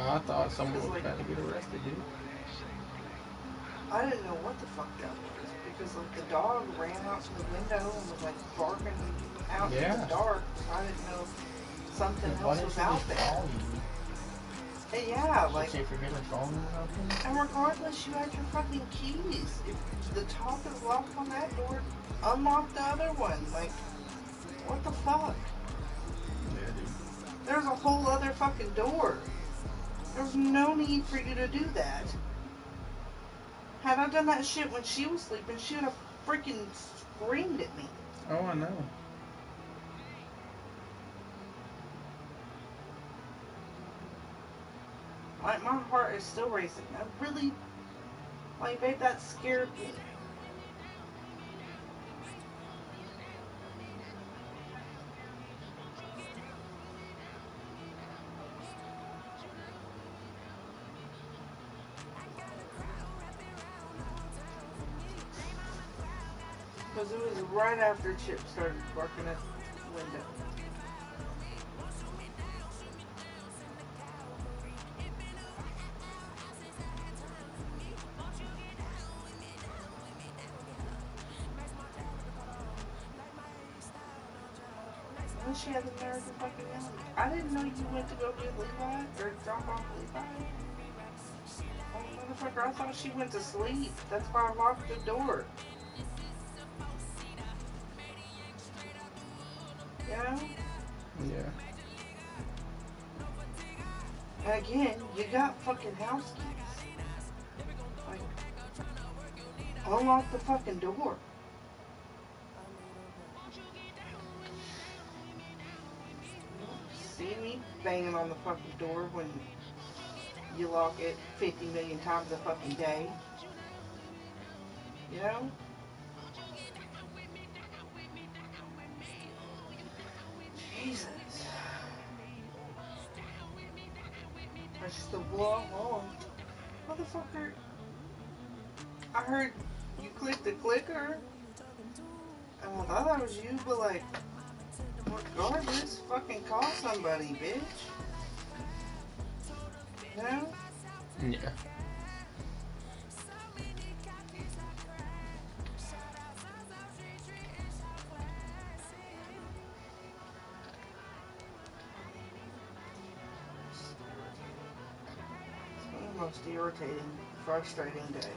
I thought someone Because, was like, about to get arrested, dude. I didn't know what the fuck that was. Because, like, the dog ran out to the window and was, like, barking out in the Yeah. dark. So I didn't know if something Why else didn't was she just out follow there. you? And yeah, Did like, she forget her phone or something? and regardless, you had your fucking keys. If the top is locked on that door, unlock the other one. Like, what the fuck? Yeah, dude. There's a whole other fucking door. There's no need for you to do that. Had I done that shit when she was sleeping, she would have freaking screamed at me. Oh, I know. Like, my heart is still racing. I really, like, babe, that scared me. Because it was right after Chip started barking at the window. And then she had the nerve to fucking yell at me. I didn't know you went to go get Levi or drop off Levi. Oh, motherfucker, I thought she went to sleep. That's why I locked the door. You know? Yeah. And again, you got fucking house keys. Like, unlock the fucking door. You don't see me banging on the fucking door when you lock it 50 million times a fucking day. You know? Jesus. That's just a blow. Oh, motherfucker. I heard you clicked the clicker. And I thought that was you, but like, regardless, fucking call somebody, bitch. You know? Yeah. Just irritating. It's been the most irritating, frustrating day.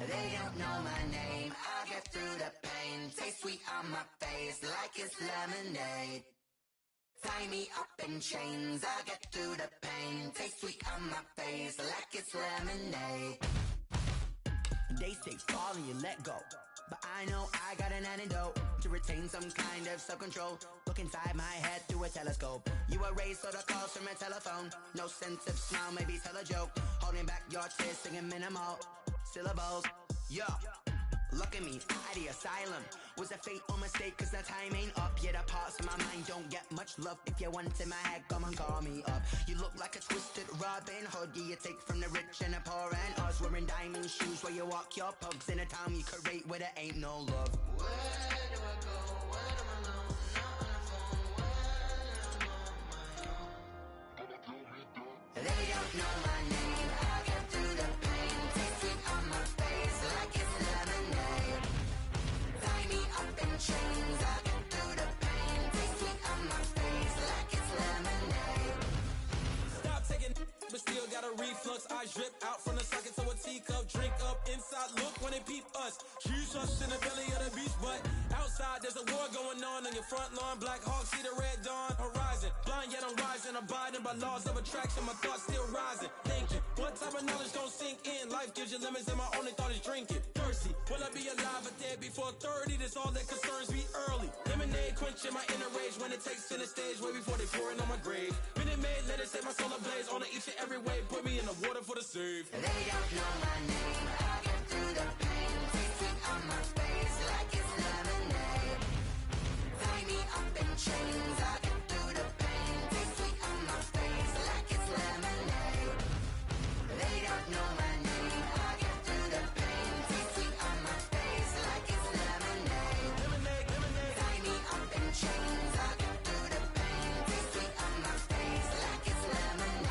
They don't know my name, I'll get through the pain. Taste sweet on my face like it's lemonade. Tie me up in chains, I'll get through the pain. Taste sweet on my face like it's lemonade. They say fall and you let go, but I know I got an antidote to retain some kind of self-control. Look inside my head through a telescope. You erase all the calls from a telephone. No sense of smile, maybe tell a joke. Holding back your tears, singing minimal syllables. Yeah. Look at me, out the asylum. Was a fate or mistake, cause the time ain't up. Yeah, the parts of my mind don't get much love. If you want in my head, come and call me up. You look like a twisted Robin Hood. Yeah, you take from the rich and the poor and us. Wearing diamond shoes where you walk your pugs. In a town you could rate where there ain't no love. Where do I go? When I'm alone? Not on the phone. When I'm on my own. They don't know my name. I get through the pain. Taste sweet on my face like it's lemonade. Tie me up in chains. I get through the pain. Taste sweet on my face like it's lemonade. Stop taking, but still got a reflux. I drip out from the socket to a teacup. Drink up inside. Look when they peep us. Shoes us in the belly of the beach, but outside there's a war going on your front lawn. Black Hawk see the red dawn horizon. Blind yet I'm rising, abiding by laws of attraction. My thoughts still rising. Thinking, what type of knowledge don't sink in? Life gives you limits, and my only thought is drinking. Thirsty, will I be alive or dead before 30? That's all that concerns me early. Lemonade quenching my inner rage when it takes center stage, way before they pour it on my grave. Minute Maid, let it set my soul ablaze. On each and every way, put me in the water for the save. They don't know my name. I get through the pain. Taste sweet on my face like it's lemonade. Tie me up in chains. I get through the pain. Taste sweet on my face like it's lemonade. They don't know my name. I get through the pain. Taste sweet on my face like it's lemonade. Lemonade, lemonade. Tie me up in chains. I get through the pain. Taste sweet on my face like it's lemonade.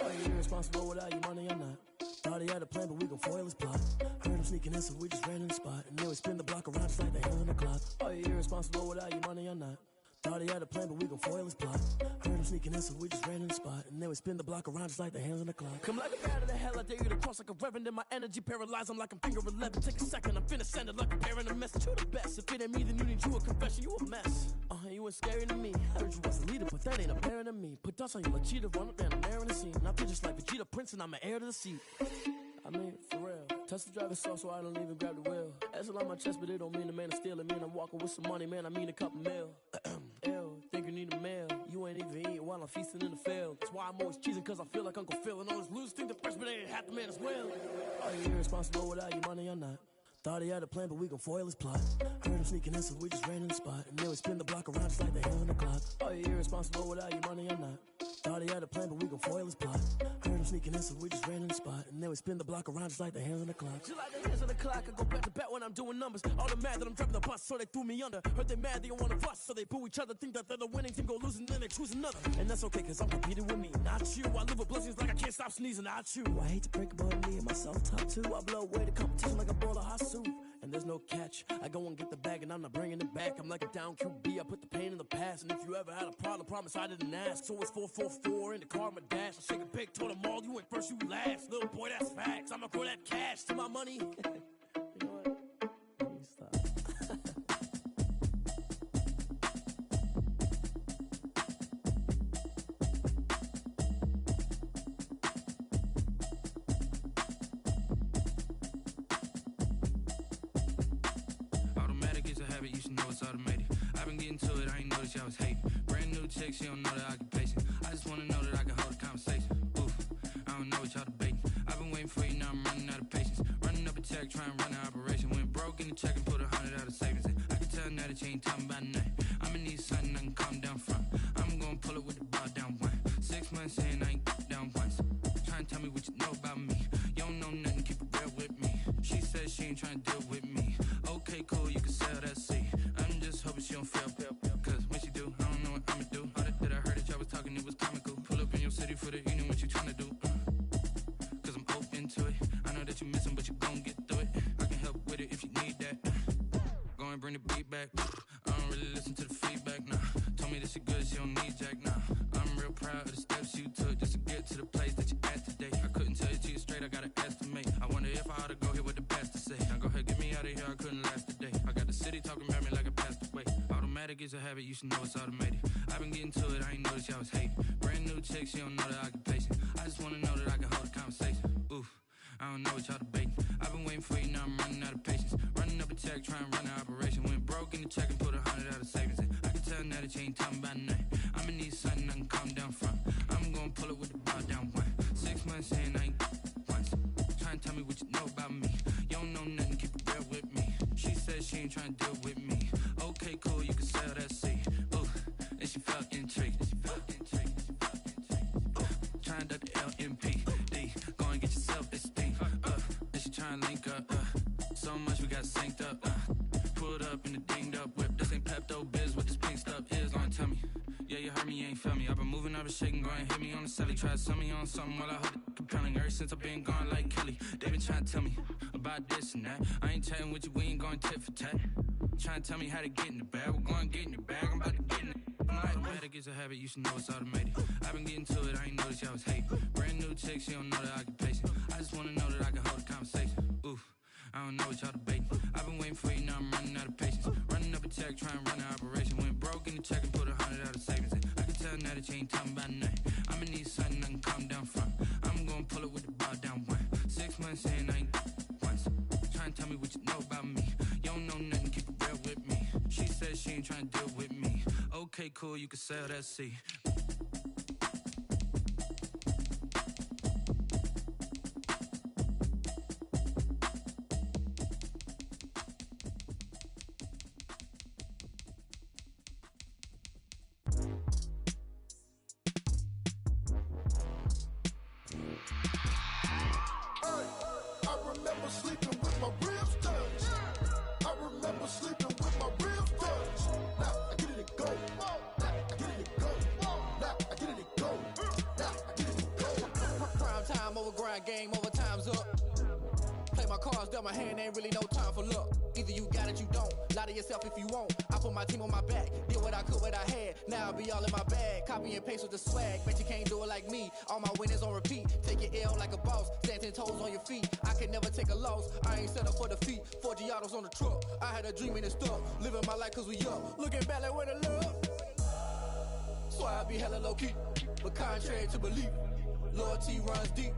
Are you irresponsible without your money or not? Thought he had a plan, but we gon' foil his plot. Heard him sneaking in, so we just ran in the spot. And then we spin the block around just like the hands on the clock. Are you irresponsible without your money or not? Thought he had a plan, but we gon' foil his plot. Heard him sneaking in, so we just ran in the spot. And then we spin the block around just like the hands on the clock. Come like a bat of the hell, I dare you to cross like a reverend. In my energy paralyzed, I'm like I'm finger 11. Take a second, I'm finna send it like a parent a message. You the best, if it ain't me, then you need you a confession. You a mess, you ain't scary to me. Heard you was a leader, but that ain't apparent to me. Put dust on you like cheetah, run up and I'm there in the scene. I feel just like Vegeta Prince and I'm an heir to the seat. I mean, for real. Touch the driver's soft so I don't even grab the wheel. That's on my chest, but it don't mean the man is stealing. Mean I'm walking with some money, man, I mean a couple mil. Ew, think you need a meal. You ain't even eating while I'm feasting in the field. That's why I'm always cheesing, cause I feel like Uncle Phil. And all this loose think the freshman ain't half the man as well. Are you irresponsible without your money or not? Thought he had a plan, but we gon' foil his plot. Heard him sneaking in, so we just ran in the spot. And then we spin the block around just like the hands on the clock. Are you irresponsible without your money or not? Thought he had a plan, but we gon' foil his plot. Heard him sneaking in, so we just ran in the spot. And then we spin the block around just like the hands on the clock. Just like the hands on the clock, I go back to back when I'm doing numbers. All the mad that I'm driving the bus, so they threw me under. Heard they mad, they don't wanna bust, so they boo each other. Think that they're the winning team, go losing, then they choose another. And that's okay, cause I'm competing with me, not you. I live with blessings like I can't stop sneezing, not you. I hate to break about me and my self-talk too. I blow away the competition like a bowl of hot soup. And there's no catch. I go and get the bag and I'm not bringing it back. I'm like a down QB, I put the pain in the past. And if you ever had a problem, promise I didn't ask. So it's 444 in the car, my dash. I shake a big, told them all, you went first, you last. Little boy, that's facts. I'ma throw that cash to my money. You know what? Let me stop. Automatic is a habit, you should know it's automated. I've been getting to it, I ain't noticed y'all was hating. Brand new chick, she don't know the occupation. I just wanna know that I can hold a conversation. Oof, I don't know what y'all debating. I've been waiting for you, now I'm running out of patience. Running up a check, trying to run an operation. Went broke in the check and put 100 out of savings in. I can tell now that you ain't talking about nothing. I'ma need something I can calm down from. I'm gonna pull it with the ball down one. 6 months in, I ain't down once. Trying to tell me what you know about me. You don't know nothing, keep it real with me. She said she ain't trying to deal with me. Okay, cool, you can sell that seat. I'm just hoping she don't fail. Cause when she do, I don't know what I'ma do. All that I heard that y'all was talking, it was comical. Pull up in your city for the evening, what you trying to do? Cause I'm bring the beat back. I don't really listen to the feedback, nah. Told me that she good, she don't need jack, nah. I'm real proud of the steps you took just to get to the place that you at today. I couldn't tell you to you straight, I gotta estimate. I wonder if I ought to go here with the best to say. Now go ahead, get me out of here, I couldn't last a day. I got the city talking about me like I passed away. Automatic is a habit, you should know it's automated. I've been getting to it, I ain't noticed y'all was hating. Brand new chick, she don't know the occupation. I just wanna know that I can hold a conversation. Oof, I don't know what y'all debating. I've been waiting for you, now I'm running out of patience. Running up a check, trying to run an operation. Went broke in the check and put 100 out of savings in. I can tell now that you ain't talking about nothing. I'ma need something I can calm down from. I'm gonna pull it with the bar down one. 6 months in, I ain't once. Trying to tell me what you know about me. You don't know nothing, keep it real with me. She said she ain't trying to deal with me. Okay, cool, you can sell that seat. Ooh, and she felt intrigued. Trying to duck the LMPD. Go and get yourself esteem. And she trying to link up. So much we got synced up. Pulled up in the dinged up whip. This ain't Pepto Biz, what this pink stuff is. Don't tell me. Yeah, you heard me, you ain't feel me. I've been moving, I've been shaking, go and hit me on the celly. Try to sell me on something while I hold it compelling. Ever since I've been gone like Kelly, they been trying to tell me about this and that. I ain't chatting with you, we ain't going tit for tat. Trying to tell me how to get in the bag. We're going to get in the bag, I'm about to get in it. Automatic is a habit, you should know it's automated. I've been getting to it, I ain't noticed y'all was hating. Brand new chick, she don't know the occupation. I just wanna know that I can hold a conversation. Oof, I don't know what y'all debating. I've been waiting for you, now I'm running out of patience. Running up a check, trying to run an operation. Went broke in the check and put 100 out of savings in. I can tell now that you ain't talking about nothing. I'ma need something I can calm down from. I'm gonna pull it with the bar down one. 6 months in, I ain't once. Trying to tell me what you know about me. You don't know nothing, keep it real with me. She said she ain't trying to deal with me. Okay, cool, you can sell that seat. Game over, time's up. Play my cards, dealt my hand, ain't really no time for luck. Either you got it, you don't. Lie to yourself if you won't. I put my team on my back, did what I could, what I had. Now I'll be all in my bag, copy and paste with the swag. Bet you can't do it like me. All my winners on repeat. Take your L like a boss, stand 10 toes on your feet. I can never take a loss. I ain't set up for defeat. 4 Giottos on the truck. I had a dream and it's stuck. Living my life cause we up. Looking back like where the love. So I be hella low key, but contrary to belief, loyalty runs deep.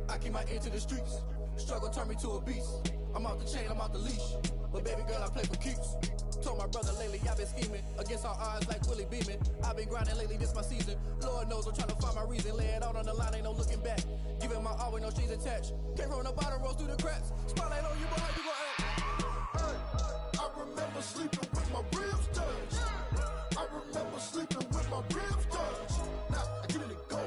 I keep my ear to the streets. Struggle turned me to a beast. I'm out the chain, I'm out the leash. But baby girl, I play for keeps. Told my brother lately, I've been scheming against all odds like Willie Beeman. I've been grinding lately, this my season. Lord knows I'm trying to find my reason. Lay it out on the line, ain't no looking back. Giving my all with no strings attached. Came from the bottom, rose through the cracks. Spotlight on you, but how you gon' act? Hey, I remember sleeping with my ribs touched. I remember sleeping with my ribs touched. Now I get it and go.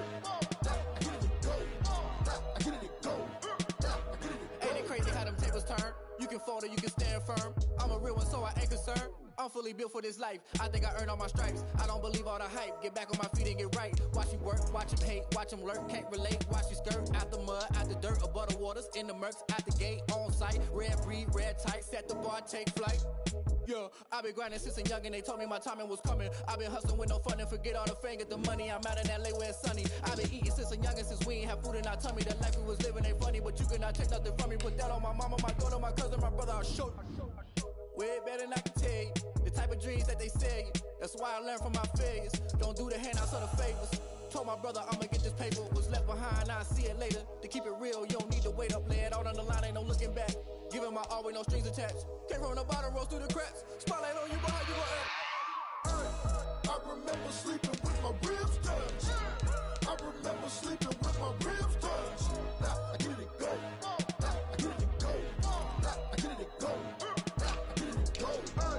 Crazy how them tables turn. You can fold or you can stand firm. I'm a real one, so I ain't concerned. I'm fully built for this life. I think I earned all my stripes. I don't believe all the hype. Get back on my feet and get right. Watch you work, watch him hate, watch him lurk. Can't relate, watch you skirt. Out the mud, out the dirt, above the waters, in the murks, out the gate, on site. Red breed, red tight, set the bar, take flight. Yeah, I been grinding since a young and they told me my timing was coming. I been hustling with no fun and forget all the fame, get the money. I'm out in LA where it's sunny. I been eating since a youngin', since we ain't have food in our tummy. The life we was living ain't funny, but you cannot take nothing from me. Put that on my mama, my daughter, my cousin, my brother, I'll show you. Way better than I can tell you. The type of dreams that they sell you. That's why I learned from my failures. Don't do the handouts or the favors. Told my brother I'ma get this paper. Was left behind, I'll see it later. To keep it real, you don't need to wait up. Lay it out on the line, ain't no looking back. Giving my all with no strings attached. Came from the bottom, rose through the cracks. Spotlight on you, but how you gon' act? Hey, I remember sleeping with my ribs touched. I remember sleeping with my ribs touched. Now I get it and go. Now I get it and go. Now I get it and go. Now I get it and go. Hey,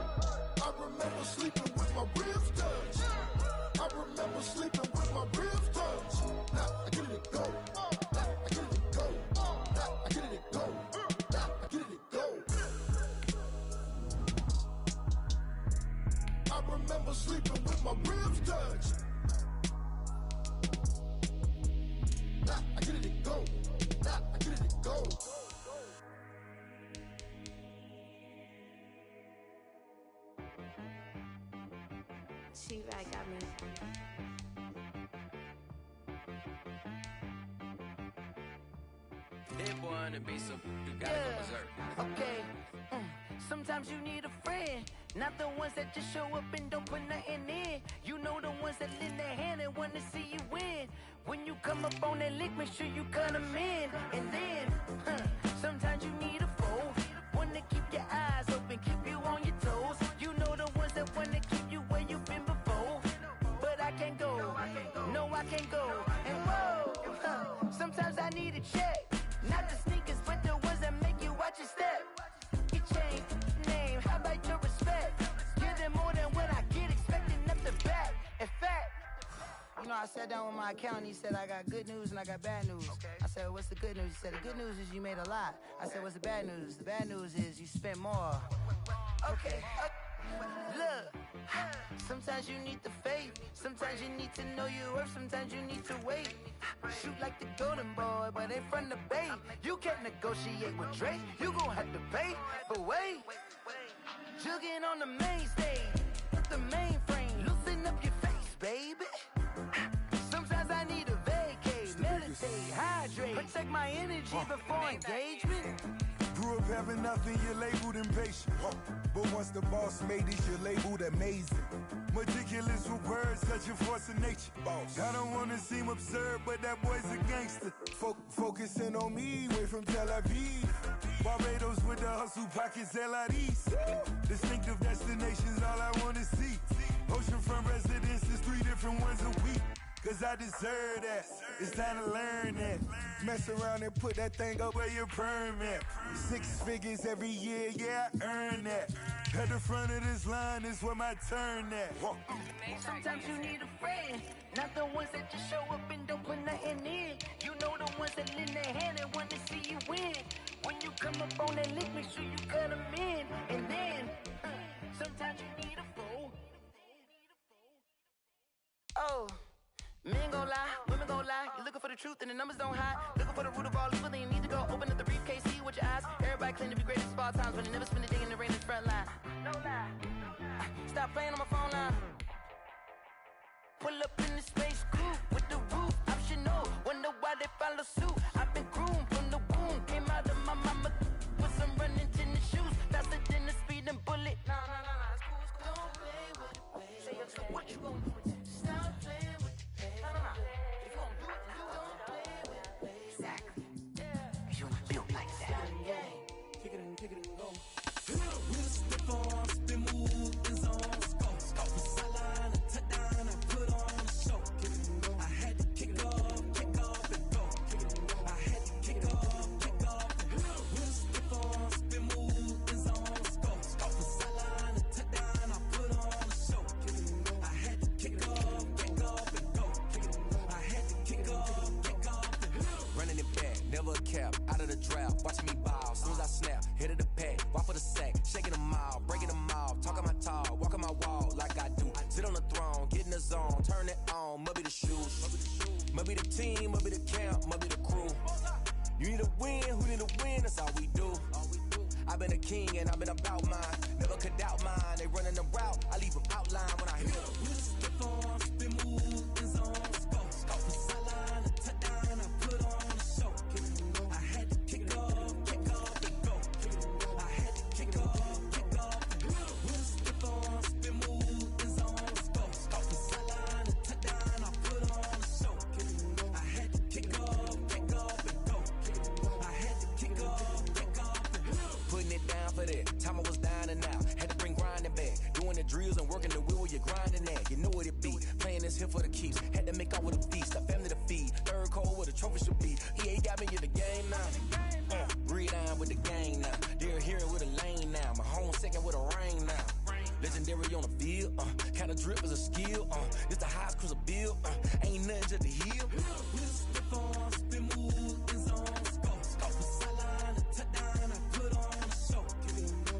I remember sleeping with my ribs touched. I remember sleeping with my ribs touched. Now I get it and go. Now I get it and go. Now I get it and go. Now I get it and go. I remember sleeping with my ribs touched. Now I get it and go. Now I get it and go. She right got me. That boy on the beat, so you gotta go berserk. Okay. Sometimes you need a friend, not the ones that just show up and don't put nothing in. You know the ones that lend their hand and want to see you win. When you come up on that lick, make sure you cut them in. And then, sometimes you need a foe, one to keep your eyes open, keep you on your toes. You know the ones that want to keep you where you've been before. But I can't go, no I can't go. And whoa, sometimes I need a check. Not the sneakers, but the ones that make you watch your step. Your chain, name, how about your respect? Give them more than what I get, expecting up the back. In fact, you know, I sat down with my accountant, he said I got good news and I got bad news. I said, what's the good news? He said, the good news is you made a lot. I said, what's the bad news? The bad news is you spent more. Okay, look, sometimes you need the faith, sometimes you need to know your worth, sometimes you need to wait. Shoot like the golden boy, but ain't from the bay. You can't negotiate with Drake, you gon' have to pay. But wait, jugging on the main stage, the mainframe, loosen up your face, baby. Sometimes I need a vacate, meditate, hydrate, protect my energy before engagement. Grew up having nothing, you're labeled impatient. But once the boss made it, you're labeled amazing. Meticulous with words, such a force of nature. I don't wanna seem absurd, but that boy's a gangster. Focusing on me, way from Tel Aviv. Barbados with the hustle pockets, LIDs. Distinctive destinations, all I wanna see. Oceanfront residences, 3 different ones a week. Cause I deserve that, it's time to learn that. Mess around and put that thing up where your permit. 6 figures every year, yeah, I earn that. At the front of this line is where my turn at. Sometimes you need a friend, not the ones that just show up and don't put nothing in. You know the ones that lend their hand and want to see you win. When you come up on that lick, make sure you cut them in. And then, sometimes you need a fool. Oh. Men gon' lie, women gon' lie. You're looking for the truth and the numbers don't hide. Looking for the root of all evil, then you need to go open up the briefcase, see with your eyes. Everybody claim to be greatest of all times, but they never spend a day in the rain in the front line. No lie. Stop playing on my phone line. Pull up in the space coupe with the roof optional. Wonder why they follow suit. I've been groomed from the womb. Came out of my mama with some running tennis shoes. Faster than the speeding bullet. No, it's cool, it's cool. Don't play with it, baby. Say what you gon' do with it? Stop playing with it. If you gon' do it, then don't play with it, baby. Exactly. You built like that. Kick it and go. We'll step on, spin, move, and zone. Go. From sideline to touchdown, I put on a show. I had to kick off and go. I had to kick off and go. We'll step on, spin, move, and zone. Go. From sideline to touchdown, I put on a show. I had to kick off and go. I had to kick off and go. Running it back, never a cap, out of the draft, watching me ball. Soon as I snap, hit of the pack, walk for the sack, shaking them all, breaking them all, talking my talk, walking my wall like I do. Sit on the throne, get in the zone, turn it on, must be the shoes, must be the team, must be the camp, must be the crew. You need a win, who need a win, that's all we do. I've been a king and I've been about mine, never could doubt mine. They running the route, I leave them outline when I hit them. We'll step on, spin, move, and zone. Go. From sideline to touchdown, I put on a show. I had to kick off and go. I had to kick off and go. We'll step on, spin, move, and zone. Go. From sideline to touchdown, I put on a show. I had to kick off and go. I had to kick off and go. Putting it down for that, time I was down and out. Had to bring grinding back, doing the drills and working the wheel where you're grinding at. You know what it be, playing this here for the keeps. Had to make out with a feast, a family to feed. Third cold where the trophy should be. EA got me in the game now. Breed on with the gang now. They're here with a lane now. My home second with a rain now. Legendary on the field, kinda drip is a skill. It's the highest cruiser bill, ain't nothing just the hill. We'll step on, spin, move, and zone. Go. From sideline to touchdown, I put on a show.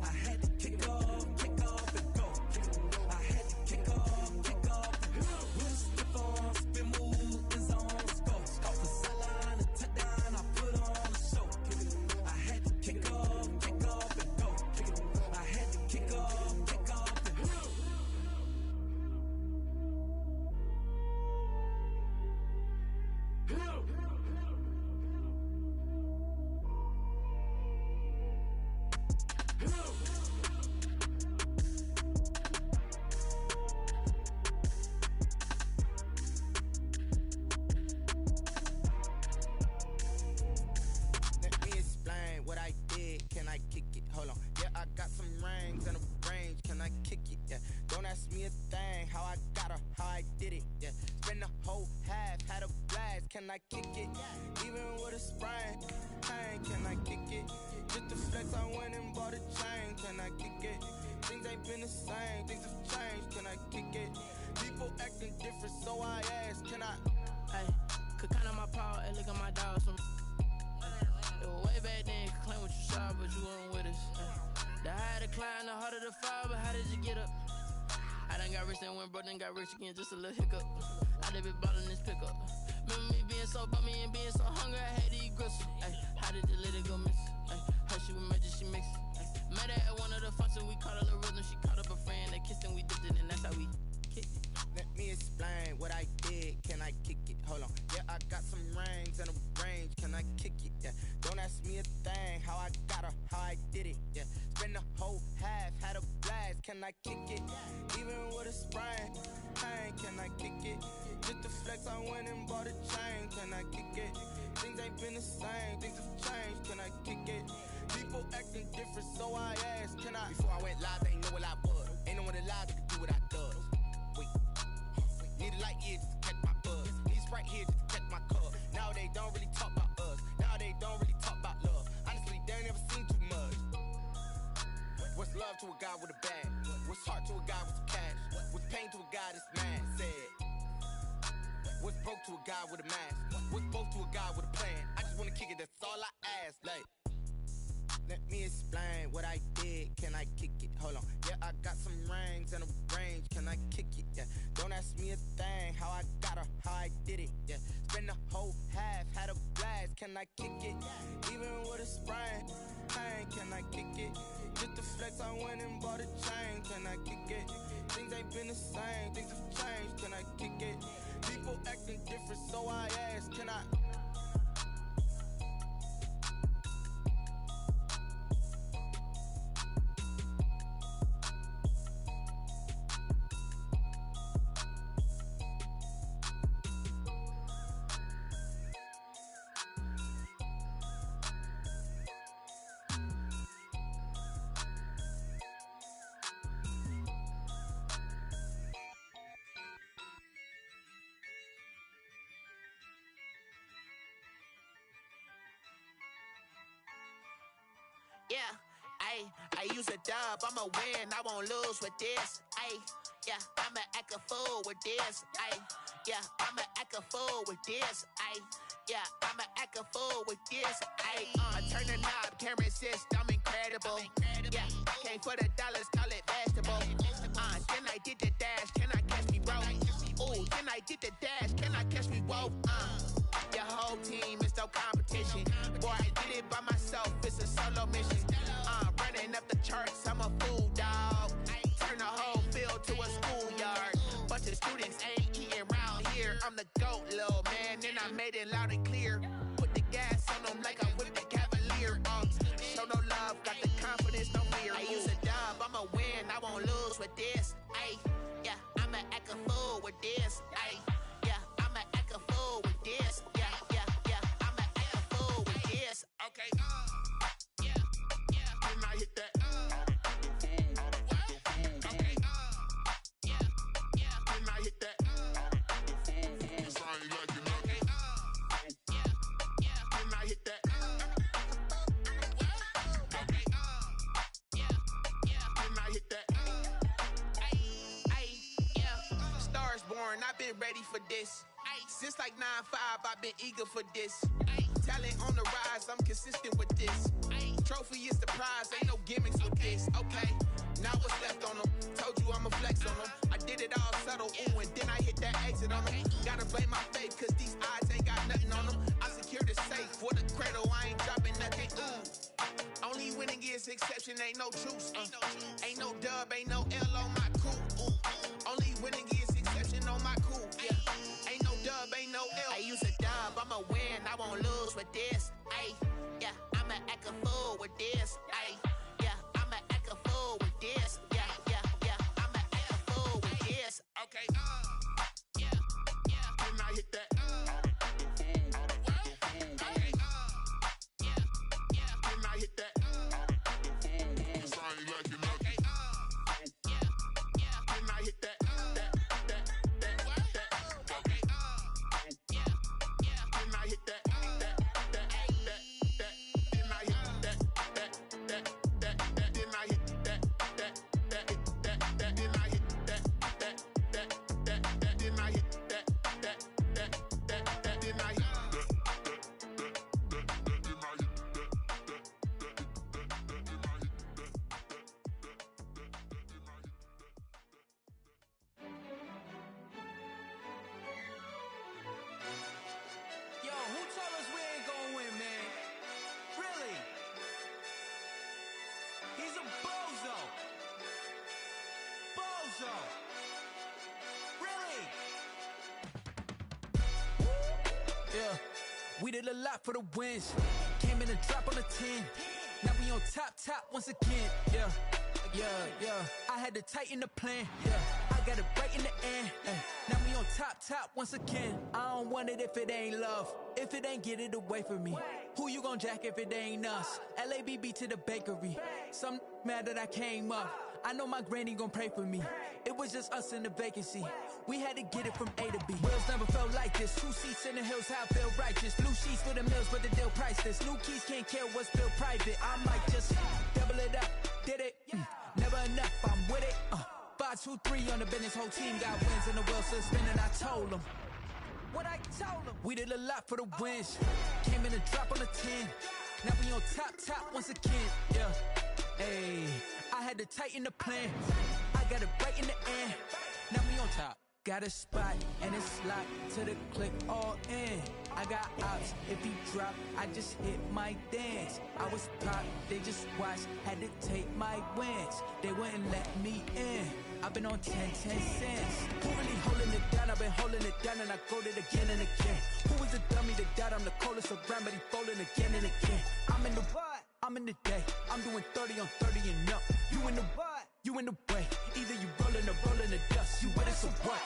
I had to kick off and go. I had to kick off and go. We'll step on, spin, move, and zone. Go. From sideline to touchdown, I put on a show. I had to kick off and go. I had to kick off and go. kick it, yeah. Don't ask me a thing, how I got her, how I did it, yeah. Spend the whole half, had a blast, can I kick it? Even with a sprain, pain, can I kick it? Just the flex, I went and bought a chain, can I kick it? Things ain't been the same, things have changed, can I kick it? People acting different, so I ask, can I? Hey, could count on my power, hey, look at my dogs. It was way back then, could claim what you saw, but you weren't with us. The higher the climb, the harder the fall, but how did you get up? I done got rich and went broke, then got rich again, just a little hiccup. I done been ballin' this pickup. Remember me being so bummy and being so hungry, I had to eat gristle. Ay, how did you let it go miss? Ay, how she was magic, she mixed. Met her at one of the functions, we caught a little rhythm, she caught up a friend, they kissed and we dipped it, and that's how we kicked it. Let me explain what I did, can I kick it? Hold on, yeah, I got some rings and a range, can I kick it? Yeah, don't ask me a thing, how I got her, how I did it, yeah. Spend the whole half, had a blast, can I kick it? Even with a sprain, pain, can I kick it? Just the flex, I went and bought a chain, can I kick it? Things ain't been the same, things have changed, can I kick it? People acting different, so I asked, can I? Before I went live, they ain't know what I was. Ain't no one alive that could do what I does. Wait, need a light here just to catch my buzz. Need Sprite here just to catch my cup. Now they don't really talk about us. Now they don't really talk about love. Honestly, they ain't never seen too much. What's love to a guy with a bag? What's heart to a guy with some cash? What's pain to a guy that's mad? Said. What's broke to a guy with a mask? What's both to a guy with a plan? I just wanna kick it, that's all I ask. Like, let me explain what I did, can I kick it? Hold on, yeah, I got some rings and a range, can I kick it? Yeah, don't ask me a thing, how I got her, how I did it? Yeah, spend the whole half, had a blast, can I kick it? Even with a sprain, pain, can I kick it? Just the flex, I went and bought a chain, can I kick it? Things ain't been the same, things have changed, can I kick it? People acting different, so I ask, can I? Yeah, I use a dub, I'ma win, I won't lose with this. Yeah, I'ma act a fool with this. Yeah, I'ma act a fool with this. Yeah, I'ma act a fool with this. I turn the knob, camera assist, I'm incredible. Yeah, came for the dollars, call it vegetable. Then I did the dash, can I catch me, bro? Ooh, then I did the dash, can I catch me, whoa? Your whole team is no competition. Boy, I did it by myself, it's a solo mission. Running up the charts, I'm a fool, dog. Turn the whole field to a schoolyard. Bunch of students ain't eating round here. I'm the GOAT, little man, and I made it loud and clear. Put the gas on them like I whipped the Cavalier. Show no love, got the confidence, no fear. I use a dub, I'ma win, I won't lose with this. Yeah, I'ma act a fool with this. Yeah, I'ma act a fool with this. Yeah, I'ma act a fool with this. Okay. Can I hit that? Okay. Can I hit that? Cause I ain't like it nothing. Can I hit that? Okay. Can I hit that? Yeah. Stars born, I've been ready for this. Since like 9-5, I've been eager for this. Talent on the rise, I'm consistent with this. Trophy is the prize, ain't no gimmicks with this. Okay, now what's left on them? Told you I'ma flex on them. I did it all subtle, ooh, and then I hit that exit on them. Gotta blame my faith, cause these odds ain't got nothing on them. I secured the safe for the cradle, I ain't dropping nothing, ooh. Only winning is exception, ain't no truce. Ain't no dub, ain't no L on my crew. Ooh. Only winning is exception on my crew. Yeah, ain't no dub, ain't no L. I use a dub, I'ma win, I won't lose with this. Yeah, I'ma act a fool with this. Yeah, I'ma act a fool with this. Yeah, I'ma act a fool with this. Okay. Can I hit that? Okay. Can I hit that? Cause I ain't like it nothing. so. Really? Yeah, we did a lot for the wins. Came in a drop on a 10. Now we on top once again. Yeah. I had to tighten the plan. Yeah, I got it right in the end. Now we on top once again. I don't want it if it ain't love. If it ain't, get it away from me. Who you gon' jack if it ain't us? LABB to the bakery. Some mad that I came up. I know my granny gon' pray for me. It was just us in the vacancy. We had to get it from A to B. Wheels never felt like this. 2 seats in the hills, how I feel righteous. Blue sheets for the mills, but the deal priceless. New keys can't care what's still private. I might just double it up. Did it? Never enough, I'm with it. 5, 2, 3 on the business. Whole team got wins and the wheels still spinning. I told them what I told them. We did a lot for the wins. Came in a drop on a 10. Now we on top once again. Yeah. Hey, I had to tighten the plan. I got it right in the end. Now we on top. Got a spot and it's locked to the click all in. I got ops, if he drop, I just hit my dance. I was pop, they just watched, had to take my wins. They wouldn't let me in. I've been on 10 cents. Who really holding it down? I've been holding it down and I go it again and again. Who was the dummy that died? I'm the coldest around, but he folding again and again. I'm in the what? I'm in the day. I'm doing 30 on 30 and up. You in the what? You in the way. Either you rolling or rolling the dust. You with us or what?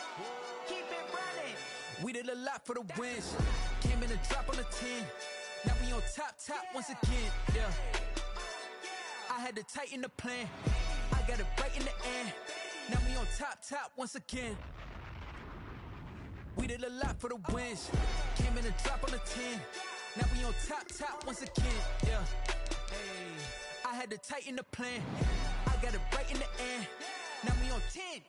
Keep it running. We did a lot for the wins. Came in a drop on a 10. Now we on top once again. Yeah. I had to tighten the plan. I got it right in the end. Now we on top once again. We did a lot for the wins. Came in a drop on a 10. Now we on top once again. Yeah. Hey, I had to tighten the plan. I got it right in the end. Now we on 10.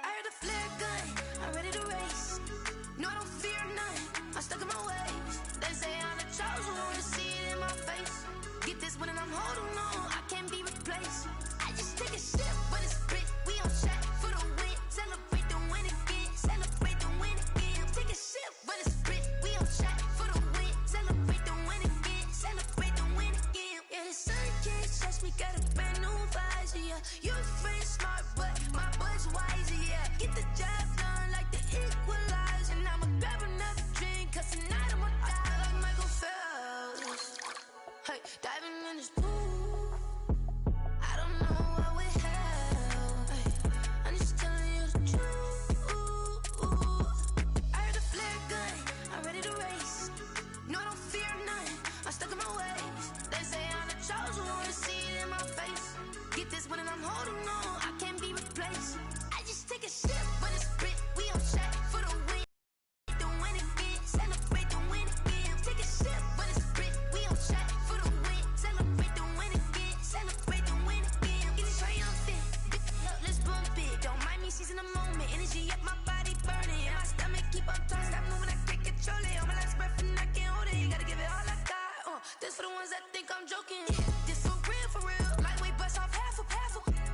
I heard the flare gun, I'm ready to race. No, I don't fear none, I'm stuck in my ways. They say I'm the chosen one, to see it in my face. Get this one and I'm holding on, I can't be replaced. I just take a sip, but it's spit, we on track for the win. Celebrate the win again, celebrate the win again. Take a sip, but it's spit, we on track for the win. Celebrate the win again, celebrate the win again. Yeah, the sun can't touch me, got a brand new visor, yeah. You friend smart, but my bud's wiser, yeah. Get the job done like the equalizer. And I'ma grab another drink, cause tonight I'ma die like Michael Phelps. Hey, diving in this pool, I don't know what we have. Hey, I'm just telling you the truth. I heard the flare gun, I'm ready to race. No, I don't fear none, I'm stuck in my ways. They say I'm the chosen one, to see it in my face. Get this one and I'm holding on, I can't be replaced. I just take a sip, but it's spit, we on track for the win. The win again, celebrate the win again. Take a sip, but it's spit, we on track for the win. Celebrate the win again, celebrate the win again. Get it triumphant, let's bump it. Don't mind me seizing the moment, energy up my body burning. And my stomach keep on turning, stop moving, I can't control it. On my last breath and I can't hold it, you gotta give it all I got. This for the ones that think I'm joking. This for real. Lightweight bust off half a.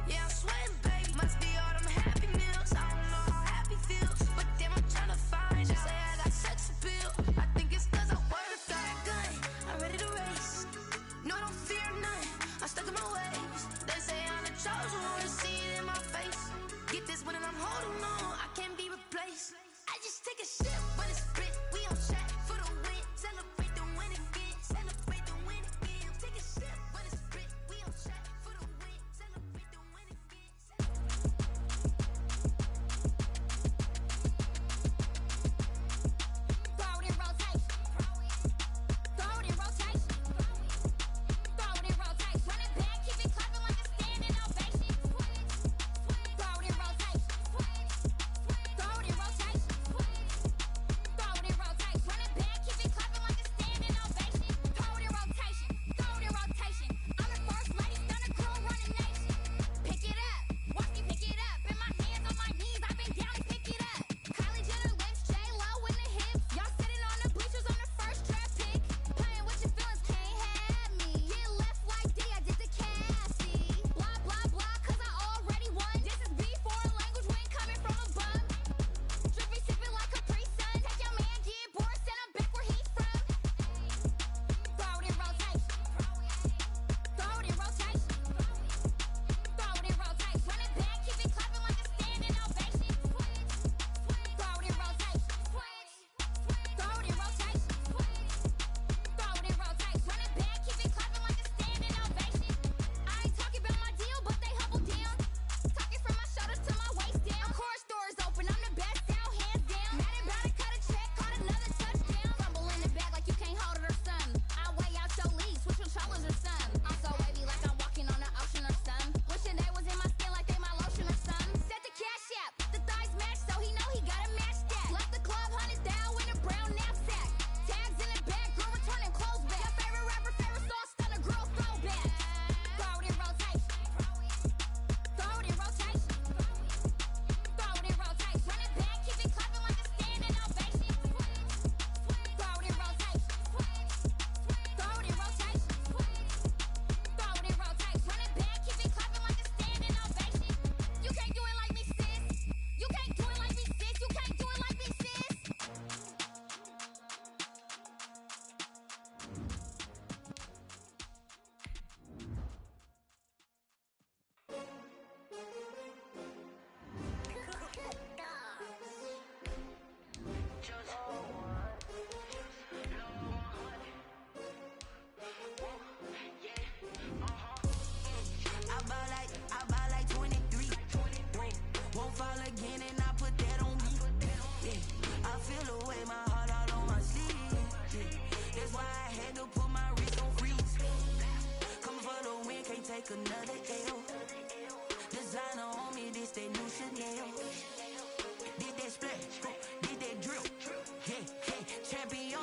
Yeah, I'm sweating, baby. Must be all them happy meals. I don't know how happy feels, but damn, I'm trying to find out. Say I got sex appeal. I think it's cause I wear the fire gun. I'm ready to race. No, I don't fear none. I'm stuck in my ways. They say I'm the chosen one, to see it in my face. Get this one and I'm holding on, I can't be replaced. I just take a sip, but it's spit. We on track for the win. Celebrate the win again. Celebrate the win again. Take a sip, but it's spit. We on track for the win. Celebrate the win again. Throw it in rotation. Throw it in rotation. Throw it in rotation. Run it back, keep it clapping like a standing ovation. Throw it in rotation. feel away, my heart all on my sleeve. That's why I had to put my wrist on freeze. Coming for the win, can't take another L. Designer on me, this that new Chanel. Did that splash, did that drill. Yeah, champion,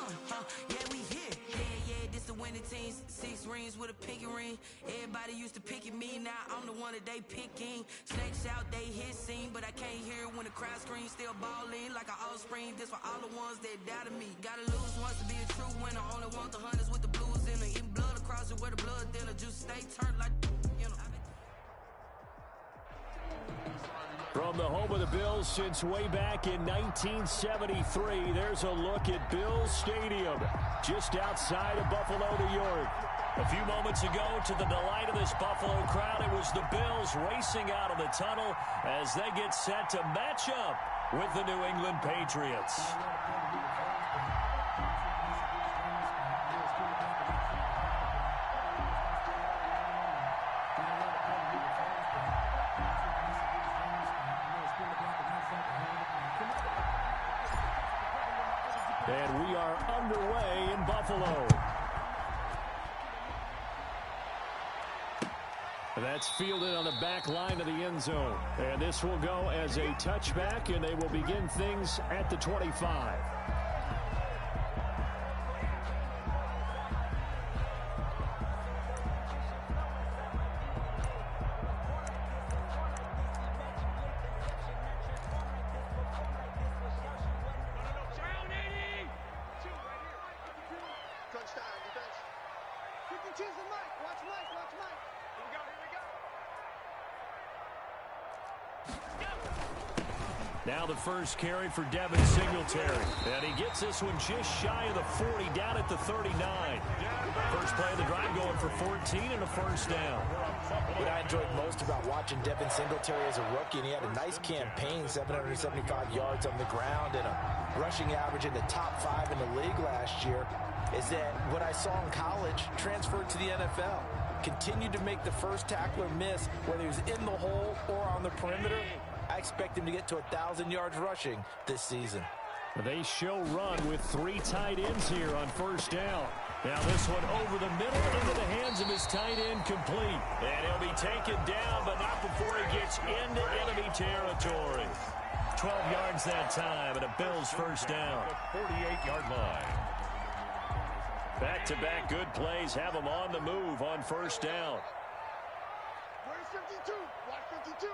yeah, we here. Yeah, this the winning teams. 6 rings with a pinky ring. Everybody used to pick at me, now I'm the one that they picking. Snakes out, they hit scene, but I can't hear it when the crowd screams. Still balling like an offspring. This for all the ones that doubted me. Gotta lose once to be a true winner. Only want the hunters with the blues in it. Eating blood across it where the blood thinner. Just stay turned like, you know. From the home of the Bills since way back in 1973, there's a look at Bills Stadium, just outside of Buffalo, New York. A few moments ago, to the delight of this Buffalo crowd, it was the Bills racing out of the tunnel as they get set to match up with the New England Patriots. And we are underway in Buffalo. That's fielded on the back line of the end zone. And this will go as a touchback, and they will begin things at the 25. Now the first carry for Devin Singletary. And he gets this one just shy of the 40, down at the 39. First play of the drive going for 14 and a first down. What I enjoyed most about watching Devin Singletary as a rookie, and he had a nice campaign, 775 yards on the ground and a rushing average in the top 5 in the league last year, is that what I saw in college transferred to the NFL. Continued to make the first tackler miss, whether he was in the hole or on the perimeter. I expect him to get to 1,000 yards rushing this season. They show run with 3 tight ends here on first down. Now this one over the middle into the hands of his tight end, complete. And he'll be taken down, but not before he gets into enemy territory. 12 yards that time, and a Bills first down. 48-yard line. Back-to-back good plays have them on the move on first down. Where's 52? Watch 52.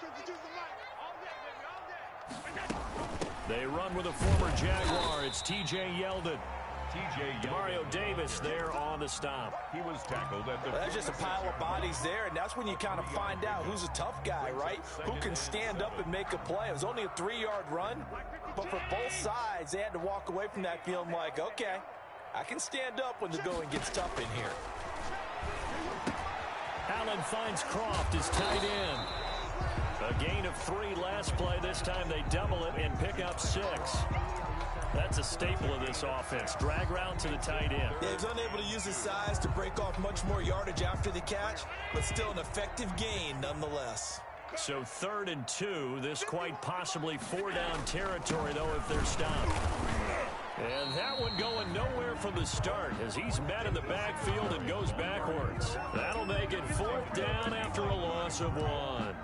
52's the mic. All day, baby, all day. They run with a former Jaguar. It's T.J. Yeldon. Mario Davis there on the stop. He was tackled at the... That's just a pile of bodies there, and that's when you kind of find out who's a tough guy, right? Who can stand up and make a play. It was only a 3-yard run, but for both sides, they had to walk away from that feeling like, okay, I can stand up when the going gets tough in here. Allen finds Croft as tight end. A gain of 3 last play. This time they double it and pick up 6. That's a staple of this offense. Drag route to the tight end. Yeah, he's unable to use his size to break off much more yardage after the catch, but still an effective gain nonetheless. So 3rd and 2. This quite possibly 4-down territory, though, if they're stopped. And that one going nowhere from the start as he's met in the backfield and goes backwards. That'll make it 4th down after a loss of 1.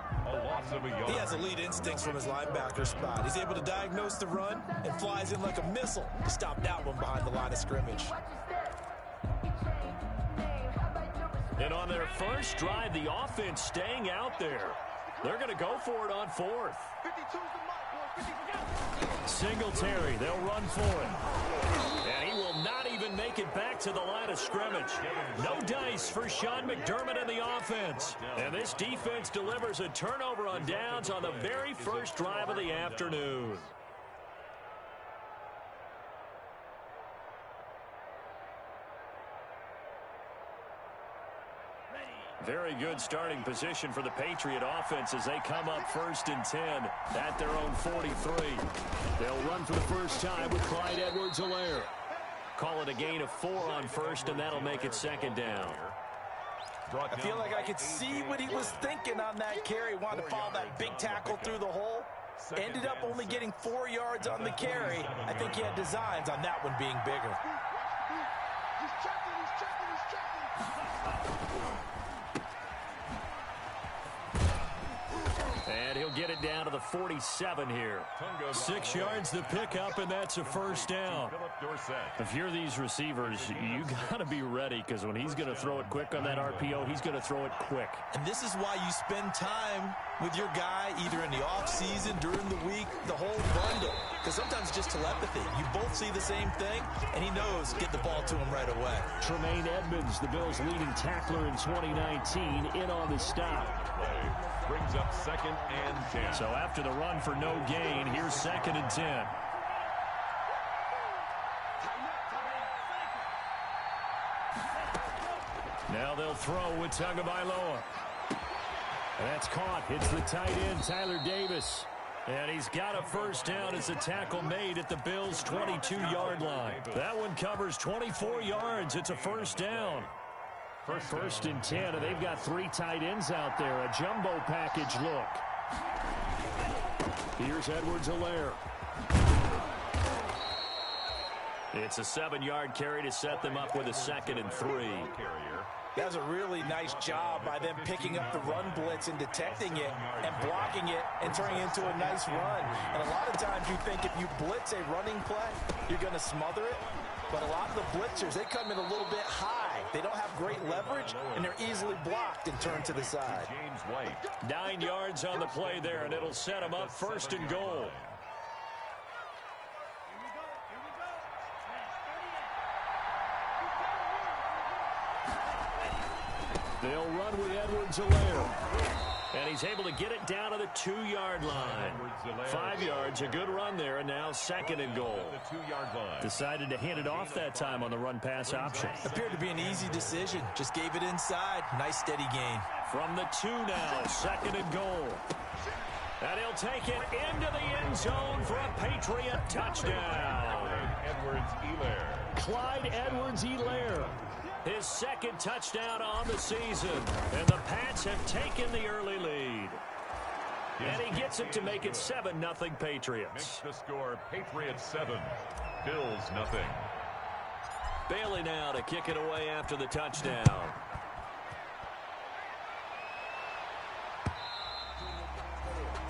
He has elite instincts from his linebacker spot. He's able to diagnose the run and flies in like a missile to stop that one behind the line of scrimmage. And on their first drive, the offense staying out there. They're going to go for it on 4th. Singletary, they'll run for it. And he will not even make it back to the line of scrimmage. No dice for Sean McDermott and the offense. And this defense delivers a turnover on downs on the very first drive of the afternoon. Very good starting position for the Patriot offense as they come up 1st and 10 at their own 43. They'll run for the first time with Clyde Edwards-Helaire. Call it a gain of 4 on 1st, and that'll make it 2nd down. I feel like I could see what he was thinking on that carry. Wanted to follow that big tackle through the hole. Ended up only getting 4 yards on the carry. I think he had designs on that one being bigger. And he'll get it down to the 47 here. 6 yards to pick up, and that's a first down. If you're these receivers, you got to be ready, because when he's going to throw it quick on that RPO, he's going to throw it quick. And this is why you spend time with your guy either in the offseason, during the week, the whole bundle. Because sometimes it's just telepathy. You both see the same thing, and he knows get the ball to him right away. Tremaine Edmonds, the Bills' leading tackler in 2019, in on the stop. Brings up 2nd and 10. So after the run for no gain, here's 2nd and 10. Now they'll throw with Tagovailoa. And that's caught. Hits the tight end, Tyler Davis. And he's got a first down as a tackle made at the Bills' 22-yard line. That one covers 24 yards. It's a first down. First and 10, and they've got 3 tight ends out there. A jumbo package look. Here's Edwards-Helaire. It's a 7-yard carry to set them up with a 2nd and 3. That was a really nice job by them picking up the run blitz and detecting it and blocking it and turning it into a nice run. And a lot of times you think if you blitz a running play, you're going to smother it. But a lot of the blitzers, they come in a little bit high. They don't have great leverage, and they're easily blocked and turned to the side. 9 yards on the play there, and it'll set them up 1st and goal. They'll run with Edwards-Helaire. And he's able to get it down to the 2-yard line. 5 yards, a good run there, and now 2nd and goal. Decided to hand it off that time on the run-pass option. Appeared to be an easy decision. Just gave it inside. Nice, steady gain. From the 2 now, 2nd and goal. And he'll take it into the end zone for a Patriot touchdown. Clyde Edwards-Helaire. His 2nd touchdown on the season. And the Pats have taken the early lead. And he gets it to make it 7-0 Patriots. Makes the score Patriots 7, Bills 0. Bailey now to kick it away after the touchdown.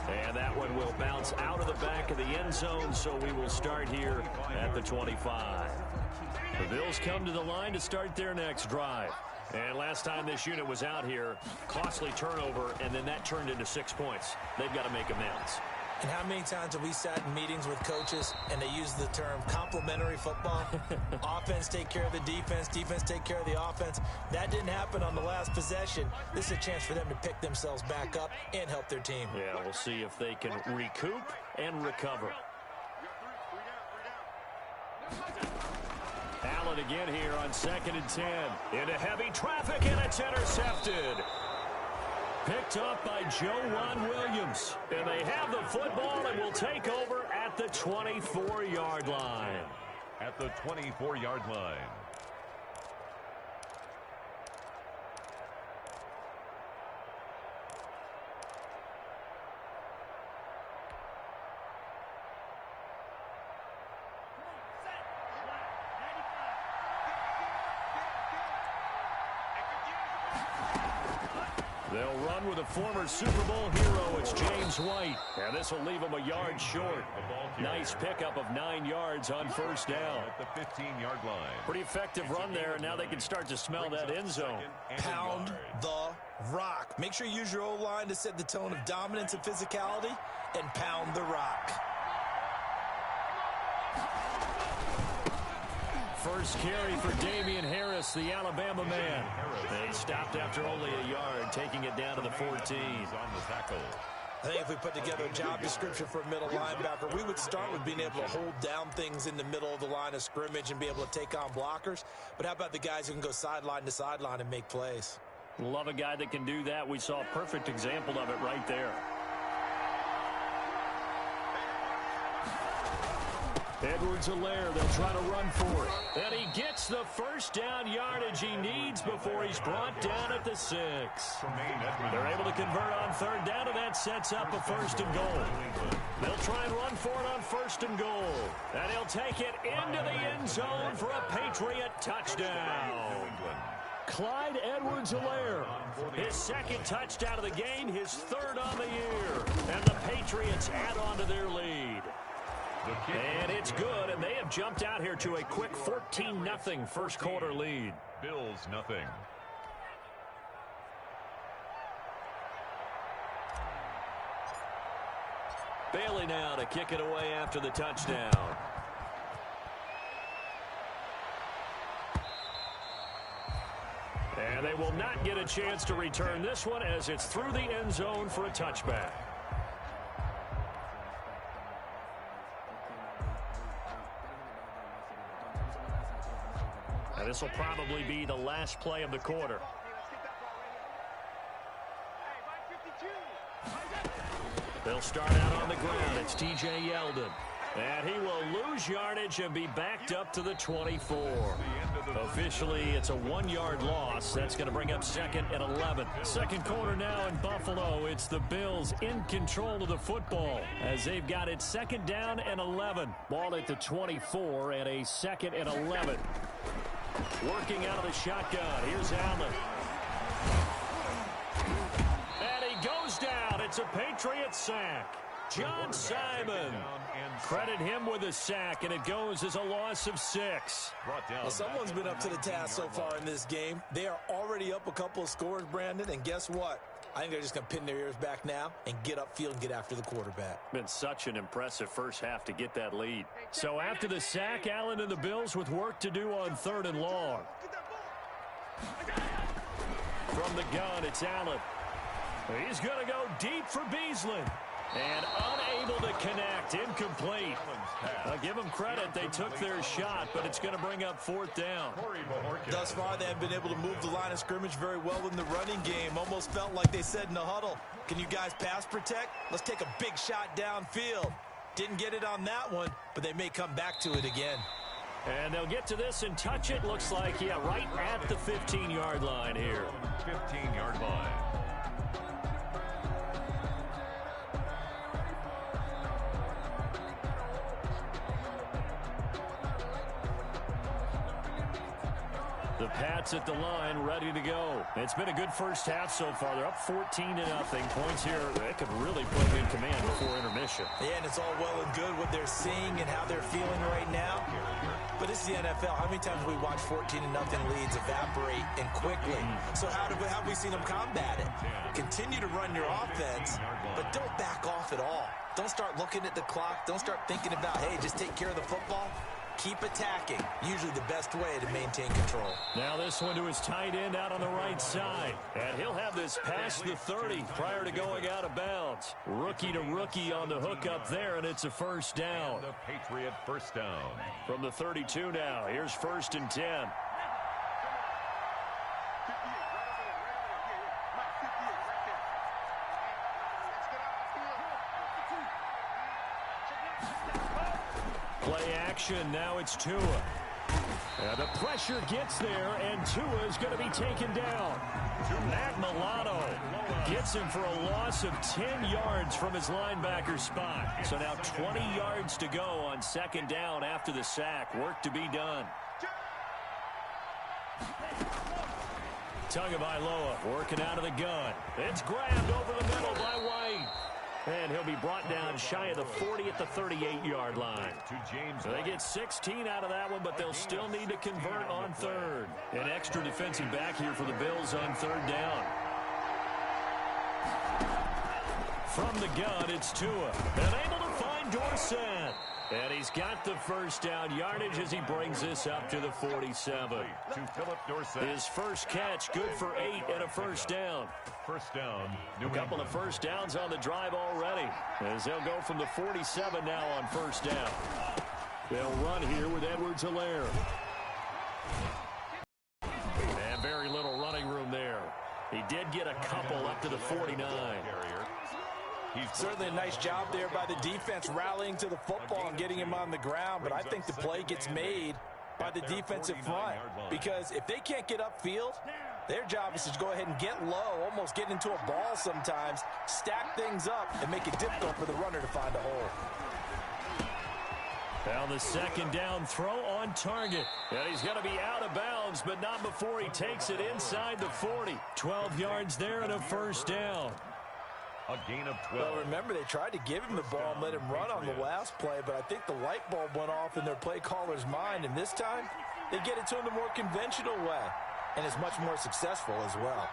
And that one will bounce out of the back of the end zone, so we will start here at the 25. The Bills come to the line to start their next drive. And last time this unit was out here, costly turnover, and then that turned into 6 points. They've got to make amends. And how many times have we sat in meetings with coaches and they use the term complementary football? Offense take care of the defense, defense take care of the offense. That didn't happen on the last possession. This is a chance for them to pick themselves back up and help their team. Yeah, we'll see if they can recoup and recover. Allen again here on 2nd and 10. Into heavy traffic, and it's intercepted. Picked up by Joejuan Williams. And they have the football and will take over at the 24-yard line. At the 24-yard line. They'll run with a former Super Bowl hero. It's James White. And this will leave him a yard short. Nice pickup of 9 yards on first down. At the 15-yard line. Pretty effective run there, and now they can start to smell that end zone. Pound the rock. Make sure you use your O-line to set the tone of dominance and physicality, and pound the rock. First carry for Damian Harris, the Alabama man. They stopped after only a yard, taking it down to the 14. On the tackle. I think if we put together a job description for a middle linebacker, we would start with being able to hold down things in the middle of the line of scrimmage and be able to take on blockers. But how about the guys who can go sideline to sideline and make plays? Love a guy that can do that. We saw a perfect example of it right there. Edwards-Helaire, they'll try to run for it. And he gets the first down yardage he needs before he's brought down at the 6. They're able to convert on third down, and that sets up a 1st and goal. They'll try and run for it on 1st and goal. And he'll take it into the end zone for a Patriot touchdown. Clyde Edwards-Helaire, his 2nd touchdown of the game, his 3rd on the year. And the Patriots add on to their lead. And it's good, and they have jumped out here to a quick 14-0 first quarter lead. Bills nothing. Bailey now to kick it away after the touchdown. And they will not get a chance to return this one as it's through the end zone for a touchback. Now this will probably be the last play of the quarter. They'll start out on the ground. It's TJ Yeldon. And he will lose yardage and be backed up to the 24. Officially, it's a 1-yard loss. That's going to bring up 2nd and 11. Second quarter now in Buffalo. It's the Bills in control of the football as they've got it 2nd down and 11. Ball at the 24 and a 2nd and 11. Working out of the shotgun. Here's Allen. And he goes down. It's a Patriot sack. John Simon. Credit him with a sack, and it goes as a loss of 6. Well, someone's been up to the task so far in this game. They are already up a couple of scores, Brandon, and guess what? I think they're just going to pin their ears back now and get upfield and get after the quarterback. Been such an impressive first half to get that lead. So after the sack, Allen and the Bills with work to do on 3rd and long. From the gun, it's Allen. He's going to go deep for Beasley. And unable to connect. Incomplete. I'll give them credit. They took their shot, but it's going to bring up 4th down. Thus far, they have been able to move the line of scrimmage very well in the running game. Almost felt like they said in the huddle, can you guys pass protect? Let's take a big shot downfield. Didn't get it on that one, but they may come back to it again. And they'll get to this and touch it. Looks like, yeah, right at the 15-yard line here. 15-yard line. The Pats at the line, ready to go. It's been a good first half so far. They're up 14-0. Points here that could really put them in command before intermission. Yeah, and it's all well and good what they're seeing and how they're feeling right now. But this is the NFL. How many times have we watched 14-0 leads evaporate and quickly? So how have we seen them combat it? Continue to run your offense, but don't back off at all. Don't start looking at the clock. Don't start thinking about, hey, just take care of the football. Keep attacking. Usually the best way to maintain control. Now this one to his tight end out on the right side. And he'll have this past the 30 prior to going out of bounds. Rookie to rookie on the hook up there, and it's a 1st down. And the Patriot 1st down. From the 32 now. Here's 1st and 10. Play action, now it's Tua. And the pressure gets there, and Tua is going to be taken down. Matt Milano gets him for a loss of 10 yards from his linebacker spot. So now 20 yards to go on 2nd down after the sack. Work to be done. Tagovailoa working out of the gun. It's grabbed over the middle by White. And he'll be brought down shy of the 40 at the 38-yard line. So they get 16 out of that one, but they'll still need to convert on 3rd. An extra defensive back here for the Bills on 3rd down. From the gun, it's Tua. And able to find Dorsett. And he's got the 1st down yardage as he brings this up to the 47. To Philip Dorsett. His first catch, good for 8 and a 1st down. 1st down. A couple of 1st downs on the drive already. As they'll go from the 47 now on 1st down. They'll run here with Edwards-Helaire. And very little running room there. He did get a couple up to the 49. Certainly a nice job there by the defense rallying to the football and getting him on the ground, but I think the play gets made by the defensive front because if they can't get upfield, their job is to go ahead and get low, almost get into a ball sometimes, stack things up, and make it difficult for the runner to find a hole. Now the second down throw on target. And he's going to be out of bounds, but not before he takes it inside the 40. 12 yards there and a first down. A gain of 12. Well, remember, they tried to give him the ball and let him run on the last play, but I think the light bulb went off in their play caller's mind, and this time they get it to him the more conventional way, and it's much more successful as well.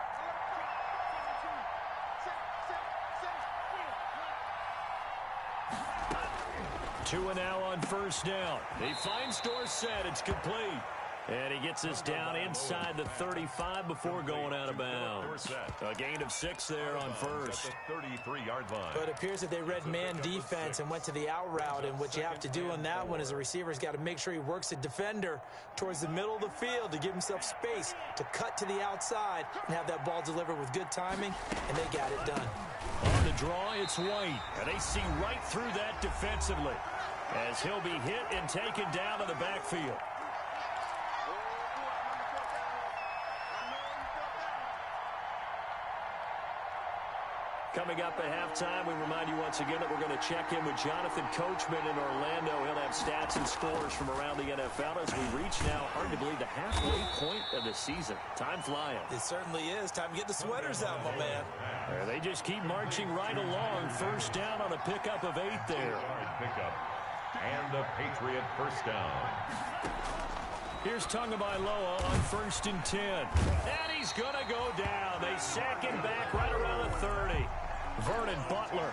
Two and now on first down. He finds Dorsett. It's complete. And he gets us down inside the 35 before going out of bounds. A gain of 6 there on first. 33-yard line. But it appears that they read man defense and went to the out route. And what you have to do on that one is a receiver's got to make sure he works a defender towards the middle of the field to give himself space to cut to the outside and have that ball delivered with good timing. And they got it done. On the draw, it's White. And they see right through that defensively as he'll be hit and taken down to the backfield. Coming up at halftime, we remind you once again that we're going to check in with Jonathan Coachman in Orlando. He'll have stats and scores from around the NFL as we reach now, hard to believe, the halfway point of the season. Time flying. It certainly is. Time to get the sweaters out, my man. They just keep marching right along. First down on a pickup of 8 there. Pickup. And the Patriot first down. Here's Tagovailoa on 1st and 10. And he's going to go down. They sack him back right around the 30. Vernon Butler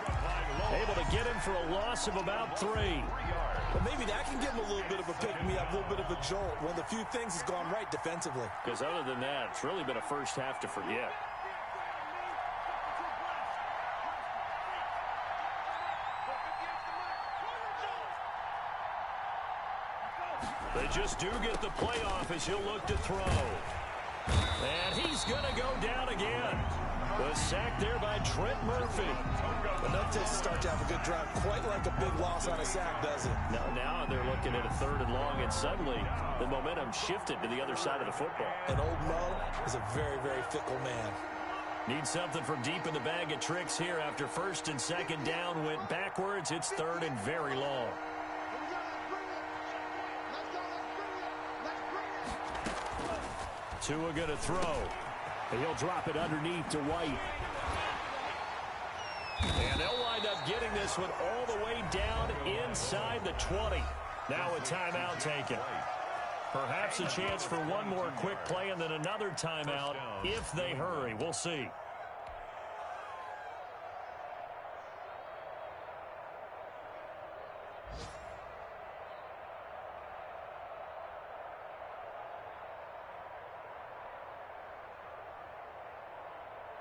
able to get him for a loss of about 3. Well, maybe that can give him a little bit of a pick-me-up, a little bit of a jolt. One of the few things has gone right defensively. Because other than that, it's really been a first half to forget. They just do get the playoff as he'll look to throw. And he's going to go down again. The sack there by Trent Murphy. Enough to start to have a good drive. Quite like a big loss on a sack, does it? Now they're looking at a 3rd and long, and suddenly the momentum shifted to the other side of the football. And old Mo is a very, very fickle man. Need something from deep in the bag of tricks here after 1st and 2nd down went backwards. It's 3rd and very long. Tua going to throw. He'll drop it underneath to White. And they'll wind up getting this one all the way down inside the 20. Now a timeout taken. Perhaps a chance for one more quick play and then another timeout if they hurry. We'll see.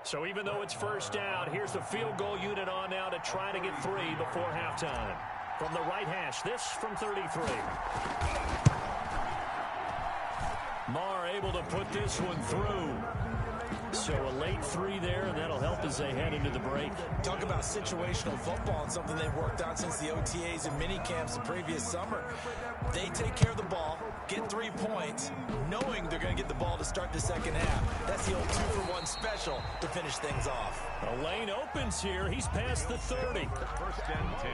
So even though it's first down, here's the field goal unit on now to try to get 3 before halftime. From the right hash, this from 33. Marr able to put this one through. So a late 3 there, and that'll help as they head into the break. Talk about situational football and something they've worked out since the OTAs and mini camps the previous summer. They take care of the ball, get 3 points, knowing they're going to get the ball to start the second half. That's the old 2-for-1 special to finish things off. A lane opens here. He's past the 30. 1st and 10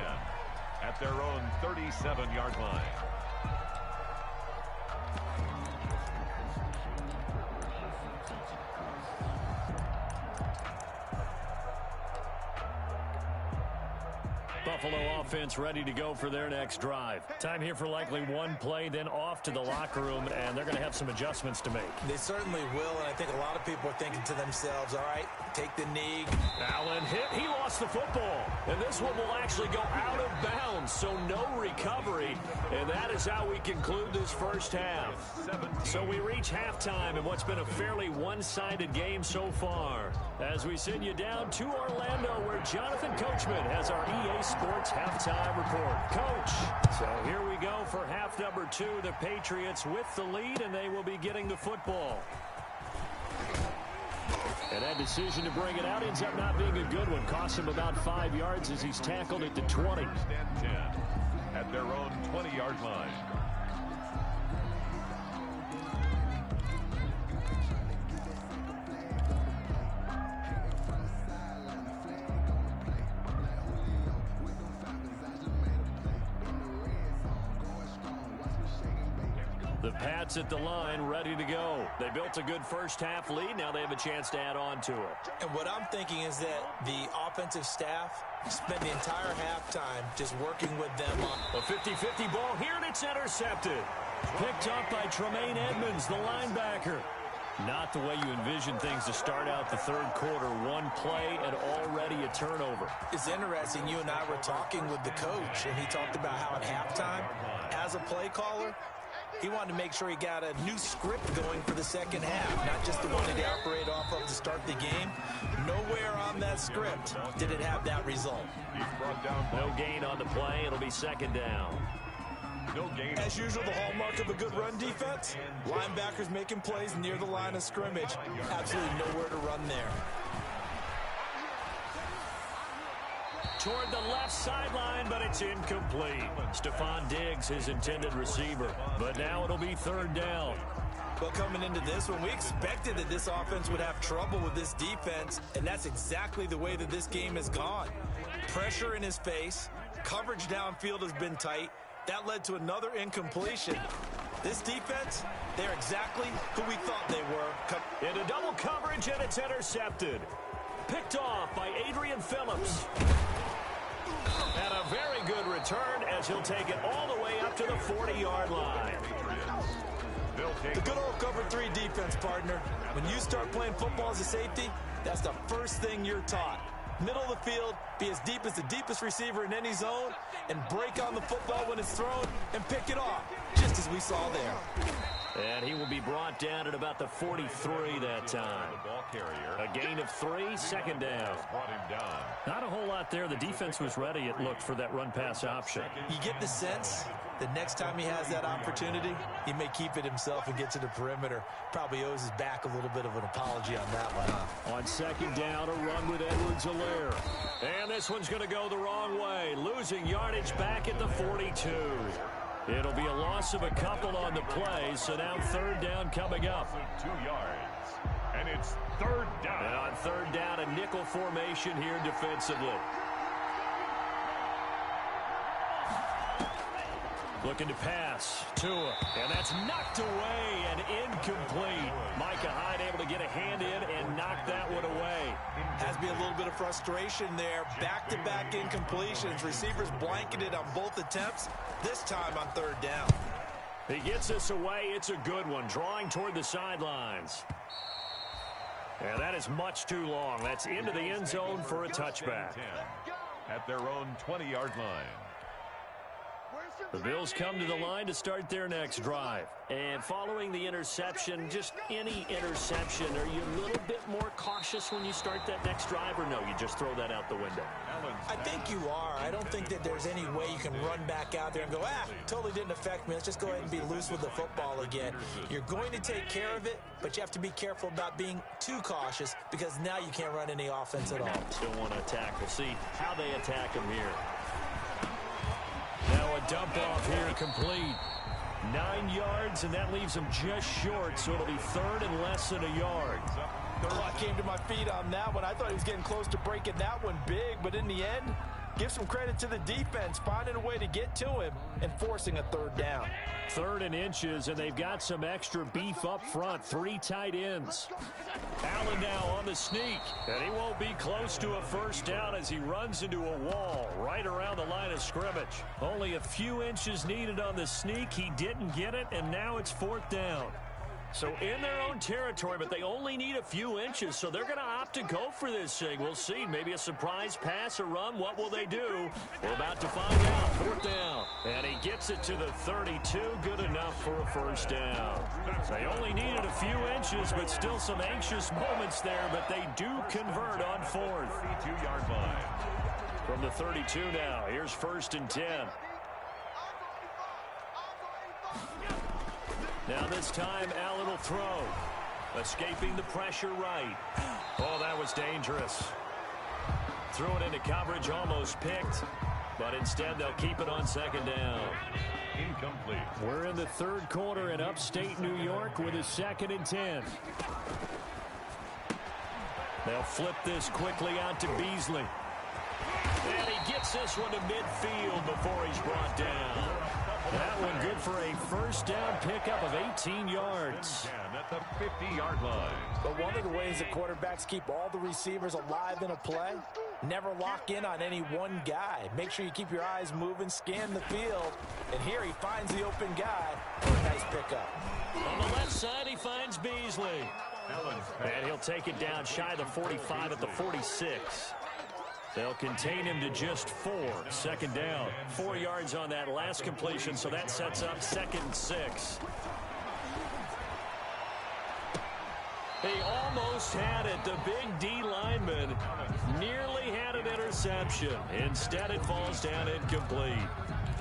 at their own 37-yard line. Buffalo offense ready to go for their next drive. Time here for likely one play, then off to the locker room, and they're going to have some adjustments to make. They certainly will, and I think a lot of people are thinking to themselves, all right, take the knee. Allen hit. He lost the football, and this one will actually go out of bounds, so no recovery, and that is how we conclude this first half. So we reach halftime in what's been a fairly one-sided game so far. As we send you down to Orlando, where Jonathan Coachman has our EA Sports halftime report. Coach, so here we go for half number 2. The Patriots with the lead, and they will be getting the football. And that decision to bring it out ends up not being a good one. Costs him about 5 yards as he's tackled at the 20. Stand 10 at their own 20-yard line. The Pats at the line, ready to go. They built a good first-half lead. Now they have a chance to add on to it. And what I'm thinking is that the offensive staff spent the entire halftime just working with them on a 50-50 ball here, and it's intercepted. Picked up by Tremaine Edmonds, the linebacker. Not the way you envision things to start out the third quarter. One play and already a turnover. It's interesting. You and I were talking with the coach, and he talked about how at halftime, as a play caller, he wanted to make sure he got a new script going for the second half, not just the one that he operated off of to start the game. Nowhere on that script did it have that result. No gain on the play. It'll be second down. No gain. As usual, the hallmark of a good run defense, linebackers making plays near the line of scrimmage. Absolutely nowhere to run there. Toward the left sideline, but it's incomplete. Stephon Diggs, his intended receiver. But now it'll be third down. Well, coming into this one, we expected that this offense would have trouble with this defense, and that's exactly the way that this game has gone. Pressure in his face. Coverage downfield has been tight. That led to another incompletion. This defense, they're exactly who we thought they were. Into double coverage, and it's intercepted. Picked off by Adrian Phillips. And a very good return as he'll take it all the way up to the 40-yard line. The good old cover 3 defense, partner. When you start playing football as a safety, that's the first thing you're taught. Middle of the field, be as deep as the deepest receiver in any zone, and break on the football when it's thrown and pick it off, just as we saw there. And he will be brought down at about the 43 that time. A gain of 3, second down. Not a whole lot there. The defense was ready, it looked, for that run-pass option. You get the sense that next time he has that opportunity, he may keep it himself and get to the perimeter. Probably owes his back a little bit of an apology on that one. On second down, a run with Edwards-Helaire. And this one's going to go the wrong way. Losing yardage back at the 42. It'll be a loss of a couple on the play, so now third down coming up. 2 yards, and it's third down. And on third down, a nickel formation here defensively. Looking to pass. Tua. And that's knocked away and incomplete. Micah Hyde able to get a hand in and knock that one away. Has to be a little bit of frustration there. Back-to-back incompletions. Receivers blanketed on both attempts. This time on third down. He gets this away. It's a good one. Drawing toward the sidelines. And that is much too long. That's into the end zone for a touchback. At their own 20-yard line. The Bills come to the line to start their next drive. And following the interception, just any interception, are you a little bit more cautious when you start that next drive, or no, you just throw that out the window? I think you are. I don't think that there's any way you can run back out there and go, totally didn't affect me. Let's just go ahead and be loose with the football again. You're going to take care of it, but you have to be careful about being too cautious because now you can't run any offense at all. Still want to attack. We'll see how they attack him here. Now a dump off here, complete. 9 yards, and that leaves him just short, so it'll be third and less than a yard. I came to my feet on that one. I thought he was getting close to breaking that one big, but in the end, give some credit to the defense, finding a way to get to him and forcing a third down. Third and inches, and they've got some extra beef up front. 3 tight ends. Allen now on the sneak, and he won't be close to a first down as he runs into a wall right around the line of scrimmage. Only a few inches needed on the sneak. He didn't get it, and now it's fourth down. So in their own territory, but they only need a few inches, so they're going to opt to go for this thing. We'll see. Maybe a surprise pass or run. What will they do? We're about to find out. Fourth down. And he gets it to the 32. Good enough for a first down. They only needed a few inches, but still some anxious moments there, but they do convert on fourth. 32-yard line. From the 32 now, here's first and 10. Now this time, Allen will throw. Escaping the pressure right. Oh, that was dangerous. Threw it into coverage, almost picked. But instead, they'll keep it on second down. Incomplete. We're in the third quarter in upstate New York with a 2nd and 10. They'll flip this quickly out to Beasley. And he gets this one to midfield before he's brought down. That one good for a first down pickup of 18 yards. At the 50-yard line. But one of the ways that quarterbacks keep all the receivers alive in a play, never lock in on any one guy. Make sure you keep your eyes moving, scan the field. And here he finds the open guy for a nice pickup. On the left side, he finds Beasley. And he'll take it down shy of the 45 at the 46. They'll contain him to just 4. Second down. 4 yards on that last completion, so that sets up 2nd and 6. He almost had it. The big D lineman nearly had an interception. Instead, it falls down incomplete.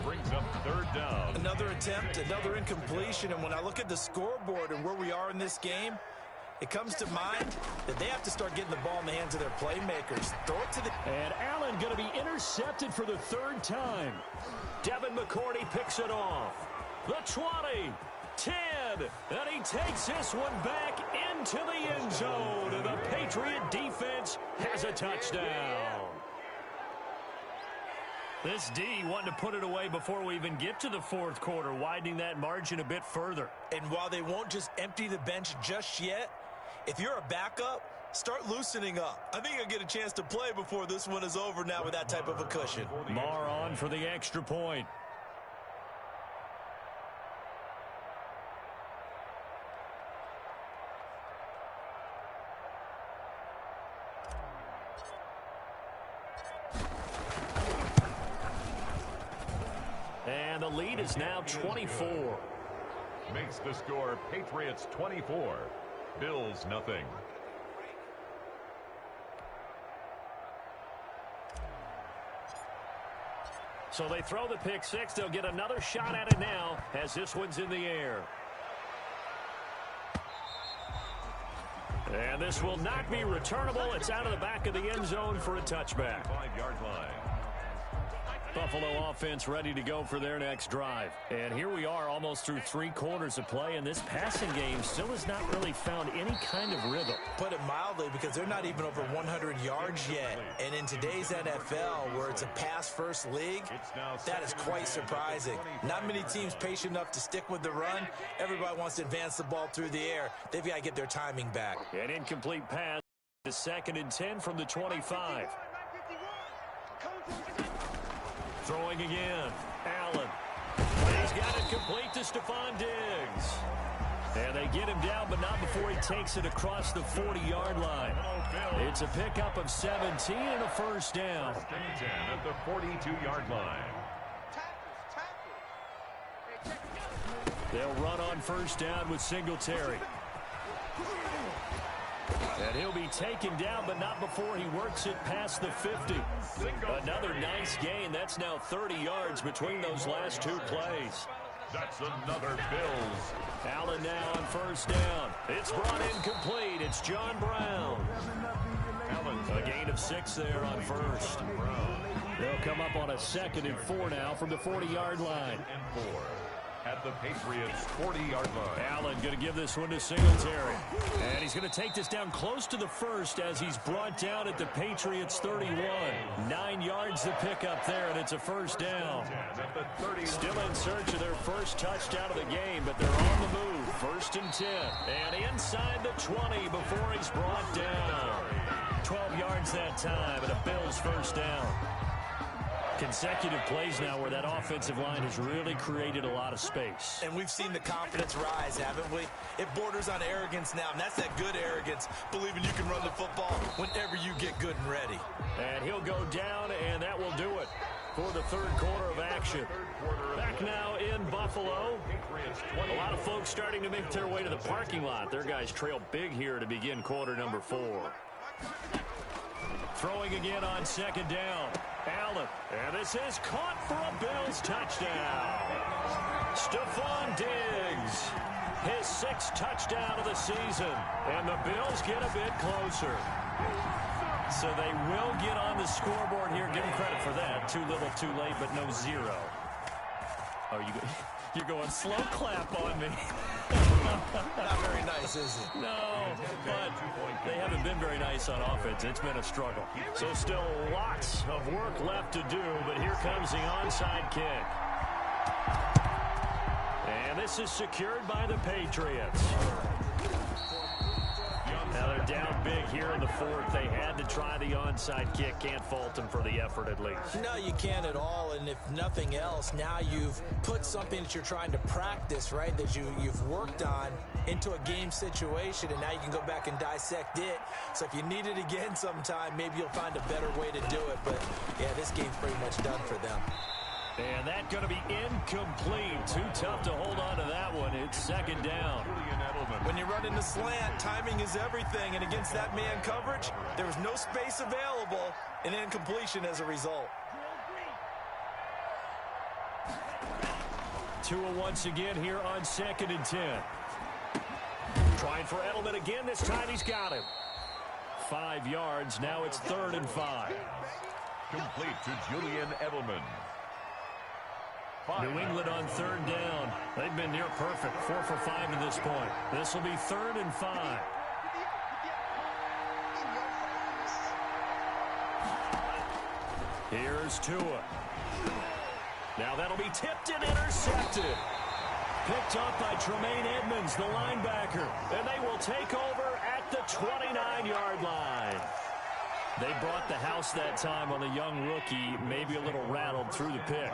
Brings up 3rd down. Another attempt, another incompletion. And when I look at the scoreboard and where we are in this game, it comes to mind that they have to start getting the ball in the hands of their playmakers. Throw it to the... And Allen going to be intercepted for the 3rd time. Devin McCourty picks it off. The 20, 10, and he takes this one back into the end zone. And the Patriot defense has a touchdown. This D wanting to put it away before we even get to the 4th quarter, widening that margin a bit further. And while they won't just empty the bench just yet, if you're a backup, start loosening up. I think I'll get a chance to play before this one is over now with that type of a cushion. Marr on for the extra point. And the lead is now 24. Makes the score Patriots 24. Bills nothing. So they throw the pick 6. They'll get another shot at it now as this one's in the air. And this will not be returnable. It's out of the back of the end zone for a touchback. 5-yard line. Buffalo offense ready to go for their next drive. And here we are almost through 3 quarters of play, and this passing game still has not really found any kind of rhythm. Put it mildly, because they're not even over 100 yards yet. And in today's NFL, where it's a pass-first league, that is quite surprising. Not many teams patient enough to stick with the run. Everybody wants to advance the ball through the air. They've got to get their timing back. An incomplete pass. The 2nd and 10 from the 25. Throwing again. Allen. He's got it complete to Stephon Diggs. And they get him down, but not before he takes it across the 40-yard line. It's a pickup of 17 and a first down. 1st and 10 at the 42-yard line. They'll run on first down with Singletary. And he'll be taken down, but not before he works it past the 50. Another nice gain. That's now 30 yards between those last 2 plays. That's another Bills. Allen now on first down. It's brought in complete. It's John Brown. A gain of 6 there on first. They'll come up on a 2nd and 4 now from the 40-yard line. And 4 at the Patriots' 40-yard line. Allen going to give this one to Singletary. And he's going to take this down close to the first as he's brought down at the Patriots' 31. 9 yards to pick up there, and it's a first down. Still in search of their first touchdown of the game, but they're on the move. 1st and 10. And inside the 20 before he's brought down. 12 yards that time, and a Bills first down. Consecutive plays now where that offensive line has really created a lot of space. And we've seen the confidence rise, haven't we? It borders on arrogance now, and that's that good arrogance, believing you can run the football whenever you get good and ready. And he'll go down, and that will do it for the 3rd quarter of action. Back now in Buffalo. A lot of folks starting to make their way to the parking lot. Their guys trail big here to begin quarter number 4. Throwing again on 2nd down. Allen. And this is caught for a Bills touchdown. Stephon Diggs. his 6th touchdown of the season. And the Bills get a bit closer. So they will get on the scoreboard here. Give them credit for that. Too little, too late, but no 0. Oh, you're going slow clap on me. Not very nice, is it? No, but they haven't been very nice on offense. It's been a struggle. So still lots of work left to do, but here comes the onside kick. And this is secured by the Patriots. Now they're down big here in the 4th. They had to try the onside kick. Can't fault them for the effort at least. No, you can't at all. And if nothing else, now you've put something that you're trying to practice, right, that you've worked on into a game situation, and now you can go back and dissect it. So if you need it again sometime, maybe you'll find a better way to do it. But, yeah, this game's pretty much done for them. And that's going to be incomplete. Too tough to hold on to that one. It's 2nd down. When you run in the slant, timing is everything. And against that man coverage, there was no space available, and incompletion as a result. Tua once again here on 2nd and 10. Trying for Edelman again. This time he's got him. 5 yards. Now it's 3rd and 5. Complete to Julian Edelman. New England on 3rd down. They've been near perfect. 4 for 5 to this point. This will be 3rd and 5. Here's Tua. Now that'll be tipped and intercepted. Picked up by Tremaine Edmonds, the linebacker. And they will take over at the 29-yard line. They brought the house that time on the young rookie, maybe a little rattled through the pick.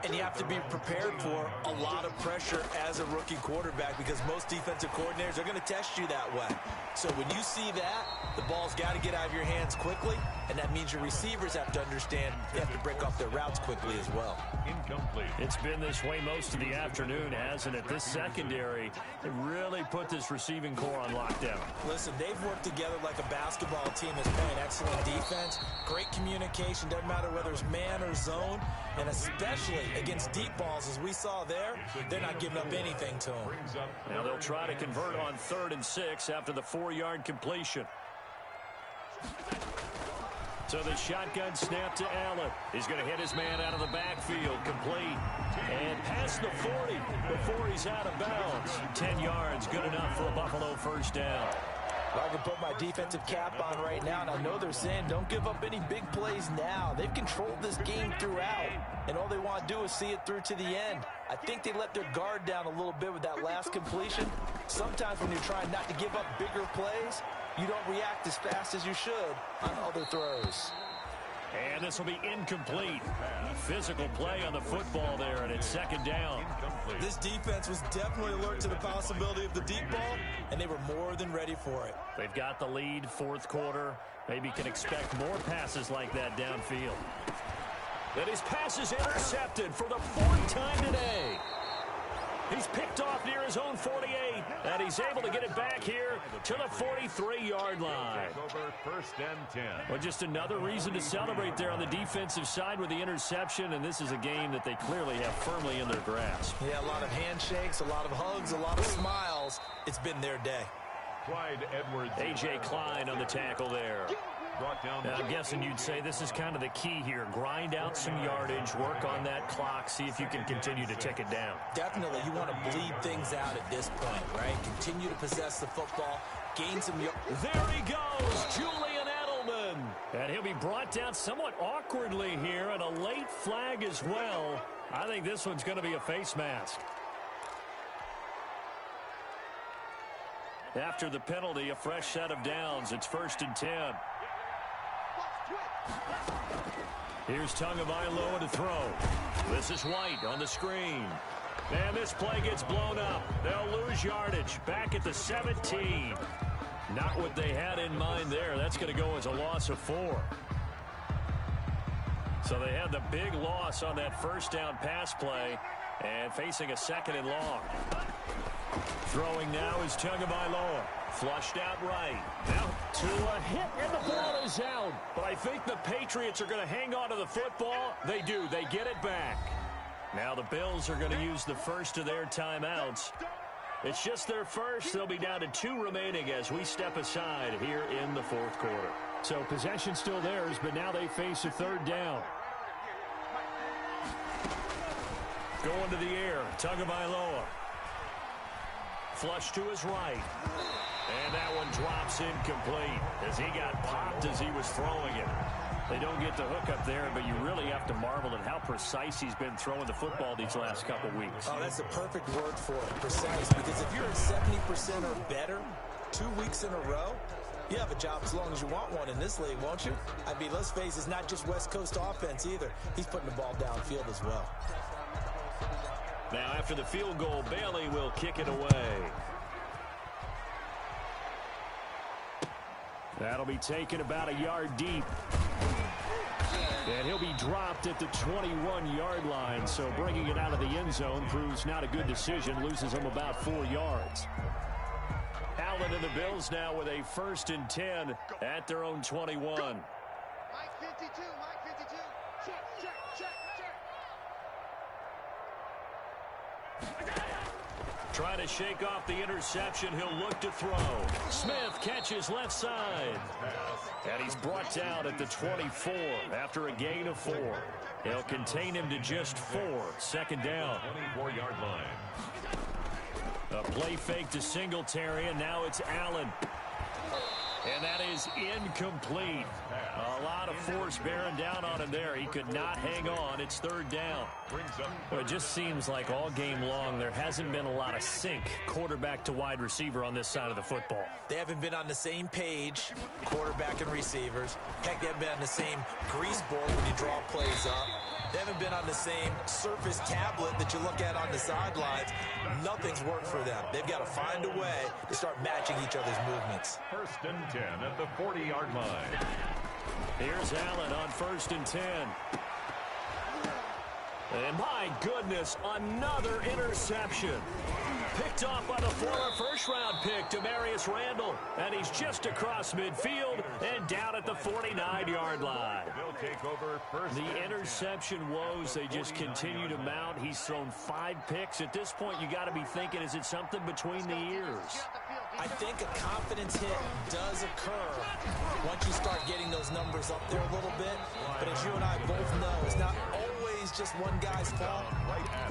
And you have to be prepared for a lot of pressure as a rookie quarterback because most defensive coordinators are going to test you that way. So when you see that, the ball's got to get out of your hands quickly, and that means your receivers have to understand they have to break off their routes quickly as well. Incomplete. It's been this way most of the afternoon, hasn't it? This secondary really put this receiving core on lockdown. Listen, they've worked together like a basketball team that's playing excellent defense, great communication, doesn't matter whether it's man or zone, and especially against deep balls as we saw there, they're not giving up anything to them. Now they'll try to convert on 3rd and 6 after the 4-yard completion. So the shotgun snap to Allen. He's going to hit his man out of the backfield, complete. And past the 40 before he's out of bounds. 10 yards, good enough for a Buffalo 1st down. I can put my defensive cap on right now, and I know they're saying don't give up any big plays now. They've controlled this game throughout, and all they want to do is see it through to the end. I think they let their guard down a little bit with that last completion. Sometimes when you're trying not to give up bigger plays, you don't react as fast as you should on other throws. And this will be incomplete. Physical play on the football there, and it's 2nd down. This defense was definitely alert to the possibility of the deep ball, and they were more than ready for it. They've got the lead, 4th quarter. Maybe can expect more passes like that downfield. And his pass is intercepted for the 4th time today. He's picked off near his own 48, and he's able to get it back here to the 43-yard line. Over 1st and 10. Well, just another reason to celebrate there on the defensive side with the interception, and this is a game that they clearly have firmly in their grasp. Yeah, a lot of handshakes, a lot of hugs, a lot of smiles. It's been their day. Clyde Edwards. A.J. Klein on the tackle there. Brought down. Now, I'm guessing you'd say this is kind of the key here. Grind out some yardage, work on that clock, see if you can continue to tick it down. Definitely. You want to bleed things out at this point, right? Continue to possess the football, gain some yardage. There he goes, Julian Edelman. And he'll be brought down somewhat awkwardly here, and a late flag as well. I think this one's going to be a face mask. After the penalty, a fresh set of downs. It's 1st and 10. Here's Tagovailoa to throw. This is White on the screen. And this play gets blown up. They'll lose yardage. Back at the 17. Not what they had in mind there. That's going to go as a loss of 4. So they had the big loss on that 1st down pass play and facing a 2nd and long. Throwing now is Tagovailoa. Flushed out right. Now to a hit, and the ball is out. But I think the Patriots are going to hang on to the football. They do. They get it back. Now the Bills are going to use the first of their timeouts. It's just their first. They'll be down to 2 remaining as we step aside here in the fourth quarter. So possession still theirs, but now they face a third down. Going to the air, Tagovailoa. Flush to his right. And that one drops incomplete as he got popped as he was throwing it. They don't get the hook up there, but you really have to marvel at how precise he's been throwing the football these last couple weeks. Oh, that's the perfect word for it, precise. Because if you're at 70% or better 2 weeks in a row, you have a job as long as you want one in this league, won't you? I mean, let's face it, it's not just West Coast offense either. He's putting the ball downfield as well. Now, after the field goal, Bailey will kick it away. That'll be taken about a yard deep. And he'll be dropped at the 21-yard line, so bringing it out of the end zone proves not a good decision, loses him about 4 yards. Allen and the Bills now with a 1st and 10 at their own 21. Mike 52, Mike 52. Check. Trying to shake off the interception. He'll look to throw. Smith catches left side. And he's brought down at the 24 after a gain of 4. They'll contain him to just 4. 2nd down. 24-yard line. A play fake to Singletary, and now it's Allen. And that is incomplete. A lot of force bearing down on him there. He could not hang on. It's 3rd down. Well, it just seems like all game long there hasn't been a lot of sync quarterback to wide receiver on this side of the football. They haven't been on the same page, quarterback and receivers. Heck, they haven't been on the same grease board when you draw plays up. They haven't been on the same surface tablet that you look at on the sidelines. Nothing's worked for them. They've got to find a way to start matching each other's movements. 1st and 10 at the 40-yard line. Here's Allen on 1st and 10. And my goodness, another interception. Picked off by the former first-round pick, Demarius Randall. And he's just across midfield and down at the 49-yard line. The interception woes, they just continue to mount. He's thrown 5 picks. At this point, you got to be thinking, is it something between the ears? I think a confidence hit does occur once you start getting those numbers up there a little bit. But as you and I both know, it's not always just one guy's fault.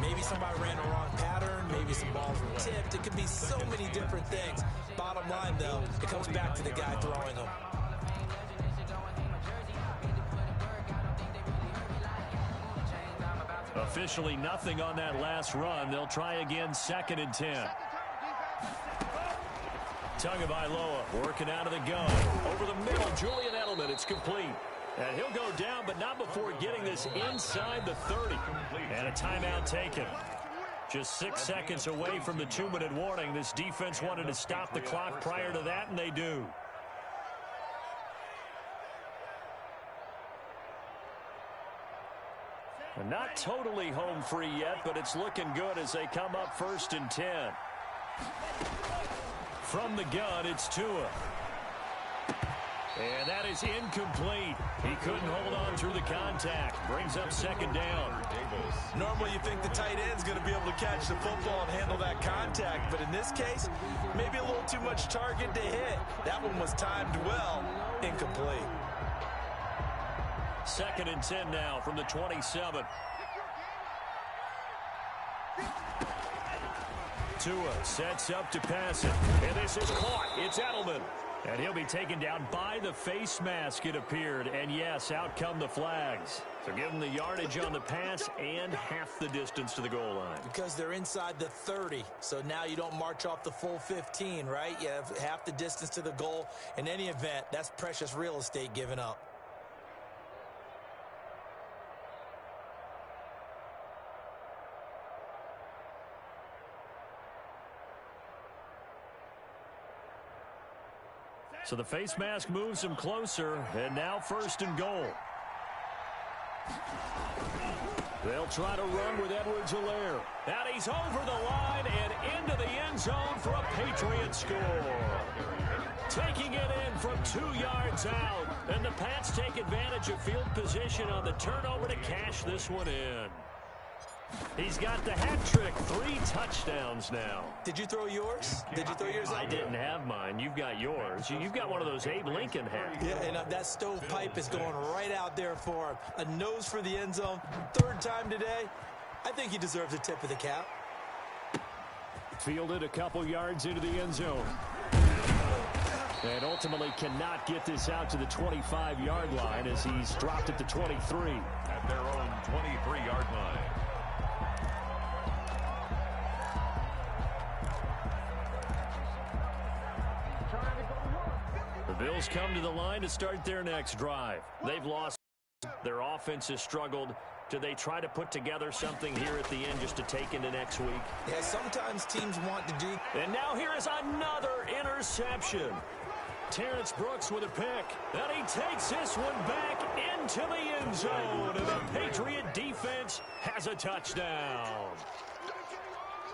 Maybe somebody ran a wrong pattern. Maybe some balls were tipped. It could be so many different things. Bottom line, though, it comes back to the guy throwing them. Officially nothing on that last run. They'll try again, 2nd and 10. Tagovailoa working out of the gun. Over the middle, Julian Edelman. It's complete. And he'll go down, but not before getting this inside the 30. And a timeout taken. Just 6 seconds away from the 2-minute warning. This defense wanted to stop the clock prior to that, and they do. Not totally home free yet, but it's looking good as they come up 1st and 10. From the gun, it's Tua. And that is incomplete. He couldn't hold on through the contact. Brings up 2nd down. Normally you think the tight end's going to be able to catch the football and handle that contact, but in this case, maybe a little too much target to hit. That one was timed well. Incomplete. 2nd and 10 now from the 27. Tua sets up to pass it. And this is caught. It's Edelman. And he'll be taken down by the face mask, it appeared. And yes, out come the flags. So give them the yardage on the pass and half the distance to the goal line. Because they're inside the 30. So now you don't march off the full 15, right? You have half the distance to the goal. In any event, that's precious real estate given up. So the face mask moves him closer, and now 1st and goal. They'll try to run with Edwards-Helaire. And he's over the line and into the end zone for a Patriot score. Taking it in from 2 yards out. And the Pats take advantage of field position on the turnover to cash this one in. He's got the hat trick. 3 touchdowns now. Did you throw yours? Did you throw yours out? I didn't have mine. You've got yours. You've got one of those Abe Lincoln hats. Yeah, and that stovepipe is going right out there for him. A nose for the end zone. 3rd time today. I think he deserves a tip of the cap. Fielded a couple yards into the end zone. And ultimately cannot get this out to the 25-yard line as he's dropped at the 23. At their own 23-yard line. The Bills come to the line to start their next drive. They've lost. Their offense has struggled. Do they try to put together something here at the end just to take into next week? Yeah, sometimes teams want to do. And now here is another interception. Terrence Brooks with a pick. And he takes this one back into the end zone. And the Patriot defense has a touchdown.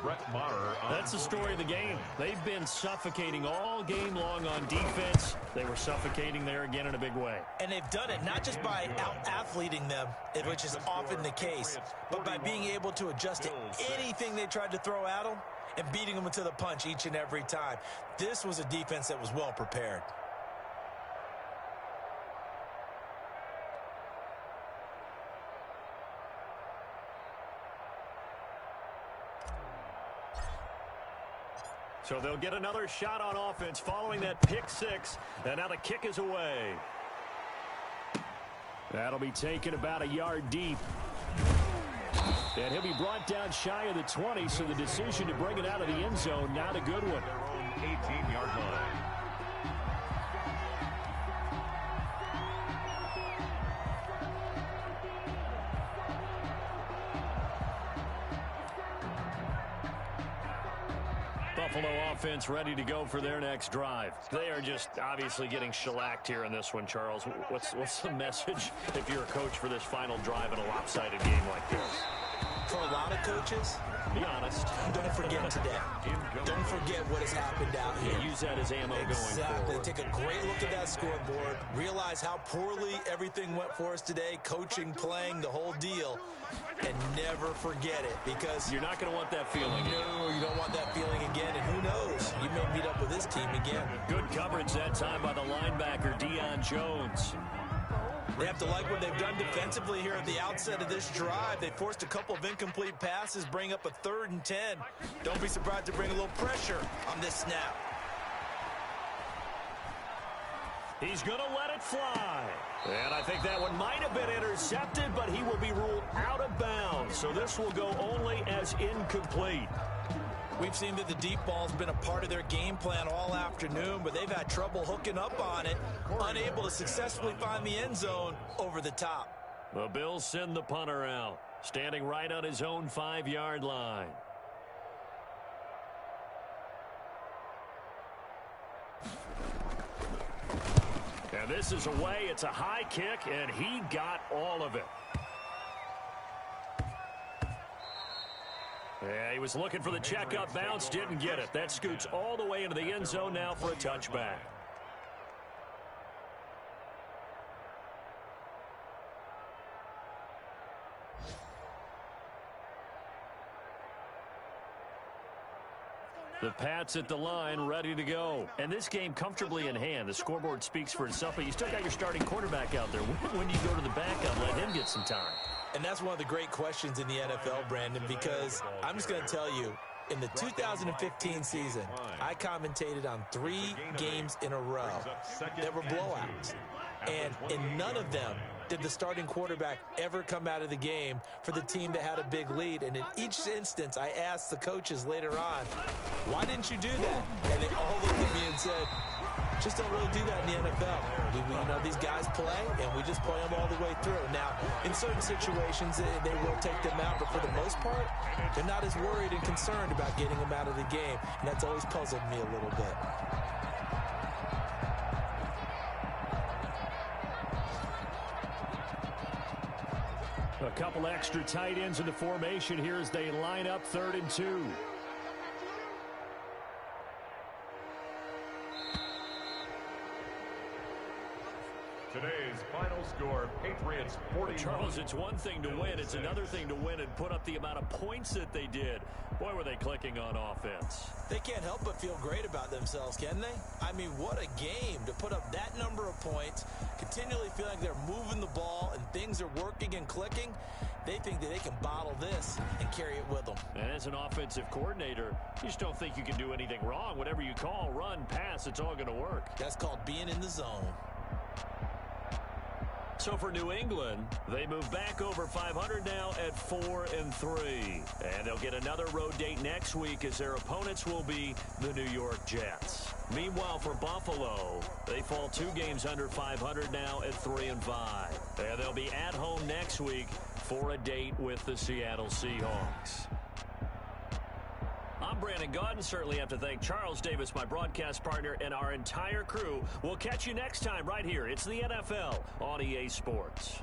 Brett Maher. That's the story of the game. They've been suffocating all game long on defense. They were suffocating there again in a big way. And they've done it not just by out-athleting them, which is often the case, but by being able to adjust to anything they tried to throw at them and beating them to the punch each and every time. This was a defense that was well prepared. So they'll get another shot on offense following that pick 6. And now the kick is away. That'll be taken about a yard deep. And he'll be brought down shy of the 20, so the decision to bring it out of the end zone, not a good one. 18-yard line. Buffalo offense ready to go for their next drive. They are just obviously getting shellacked here in this one, Charles. What's the message if you're a coach for this final drive in a lopsided game like this? For a lot of coaches, be honest. Don't forget today. Don't forget what has happened out here. Yeah, use that as ammo going forward. Take a great look at that scoreboard. Realize how poorly everything went for us today. Coaching, playing, the whole deal. And never forget it, because you're not going to want that feeling. No, you don't want that feeling again. And who knows? You may meet up with this team again. Good coverage that time by the linebacker, Deion Jones. They have to like what they've done defensively here at the outset of this drive. They forced a couple of incomplete passes, bring up a 3rd and 10. Don't be surprised to bring a little pressure on this snap. He's going to let it fly. And I think that one might have been intercepted, but he will be ruled out of bounds. So this will go only as incomplete. We've seen that the deep ball's been a part of their game plan all afternoon, but they've had trouble hooking up on it, unable to successfully find the end zone over the top. The Bills send the punter out, standing right on his own 5-yard line. And this is away. It's a high kick, and he got all of it. Yeah, he was looking for the checkup bounce, didn't get it. That scoots all the way into the end zone now for a touchback. The Pats at the line, ready to go. And this game comfortably in hand. The scoreboard speaks for itself, but you still got your starting quarterback out there. When do you go to the backup, let him get some time? And that's one of the great questions in the NFL, Brandon, because I'm just going to tell you, in the 2015 season, I commentated on 3 games in a row that were blowouts. And in none of them did the starting quarterback ever come out of the game for the team that had a big lead. And in each instance, I asked the coaches later on, why didn't you do that? And they all looked at me and said, just don't really do that in the NFL. You know, these guys play, and we just play them all the way through. Now, in certain situations, they will take them out, but for the most part, they're not as worried and concerned about getting them out of the game, and that's always puzzled me a little bit. A couple extra tight ends in the formation here as they line up 3rd and 2. Today's Final score, Patriots 41. Charles, it's one thing to win. It's another thing to win and put up the amount of points that they did. Boy, were they clicking on offense. They can't help but feel great about themselves, can they? I mean, what a game to put up that number of points, continually feel like they're moving the ball and things are working and clicking. They think that they can bottle this and carry it with them. And as an offensive coordinator, you just don't think you can do anything wrong. Whatever you call, run, pass, it's all going to work. That's called being in the zone. So for New England, they move back over 500 now at 4-3. And they'll get another road date next week as their opponents will be the New York Jets. Meanwhile, for Buffalo, they fall 2 games under 500 now at 3-5. And they'll be at home next week for a date with the Seattle Seahawks. I'm Brandon Gaudin. Certainly have to thank Charles Davis, my broadcast partner, and our entire crew. We'll catch you next time right here. It's the NFL on EA Sports.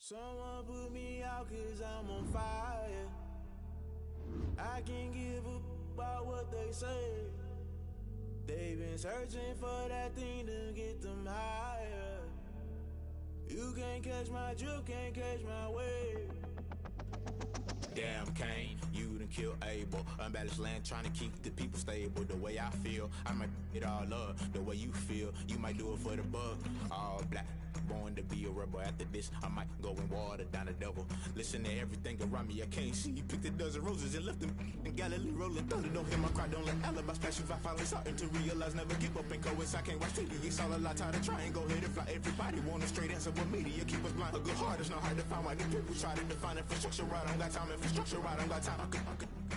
Someone put me out 'cause I'm on fire. I can't give up about what they say. They've been searching for that thing to get them higher. You can't catch my drift, can't catch my wave. Damn, Kane, you done killed Abel. Unbalanced land, trying to keep the people stable. The way I feel, I might it all up. The way you feel, you might do it for the buck. All black, born to be a rebel. After this, I might go and water down the devil. Listen to everything around me, I can't see. Picked a dozen roses and left them in Galilee rolling thunder. Don't hear my cry, don't let alibis pass you. I finally starting to realize, never give up and coincide. Can't watch TV, it's all a lot. Tired of trying, go ahead and fly. Everybody want a straight answer, but media keep us blind. A good heart is not hard to find. Why the people try to define infrastructure right? I don't got time, infrastructure right? I don't got time. I could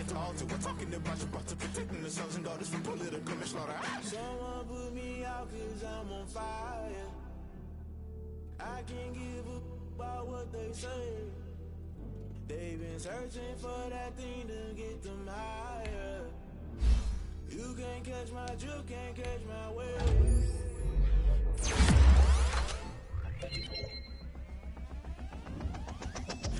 it's all to we're talking about you, about to protecting the sons and daughters from political manslaughter. Someone put me out cause I'm on fire. I can't give up about what they say. They've been searching for that thing to get them higher. You can't catch my drift, can't catch my wave.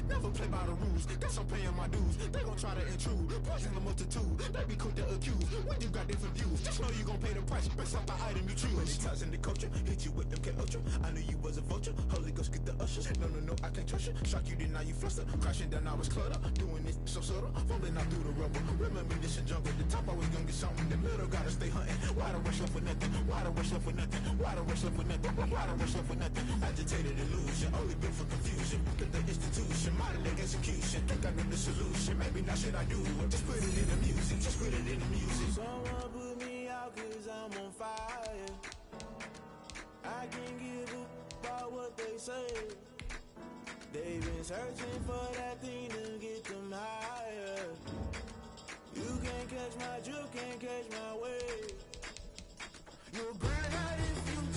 Never play by the rules, guess I'm paying my dues. They gon' try to intrude, poison the multitude. They be quick to accuse, when you got different views. Just know you gon' pay the price, based off the item you choose. Many ties in the culture, hit you with them K-Ultra. I knew you was a vulture, Holy Ghost get the ushers. No, I can't trust you, shock you, then now you fluster. Crashing down, I was cluttered, doing this so subtle. Falling out through the rubble, remember this in jungle. The top always gonna get something, the middle gotta stay hunting. Why the rush left for nothing, why the rush left for nothing, why the rush left for nothing, why the rush left for nothing. Agitated illusion, only built for confusion. Look at the institution, modeling execution. Think I know the solution, maybe not should I do it. Just put it in the music, just put it in the music. Someone put me out cause I'm on fire. I can't give up about what they say. They've been searching for that thing to get them higher. You can't catch my drift, can't catch my wave. You're great at it if you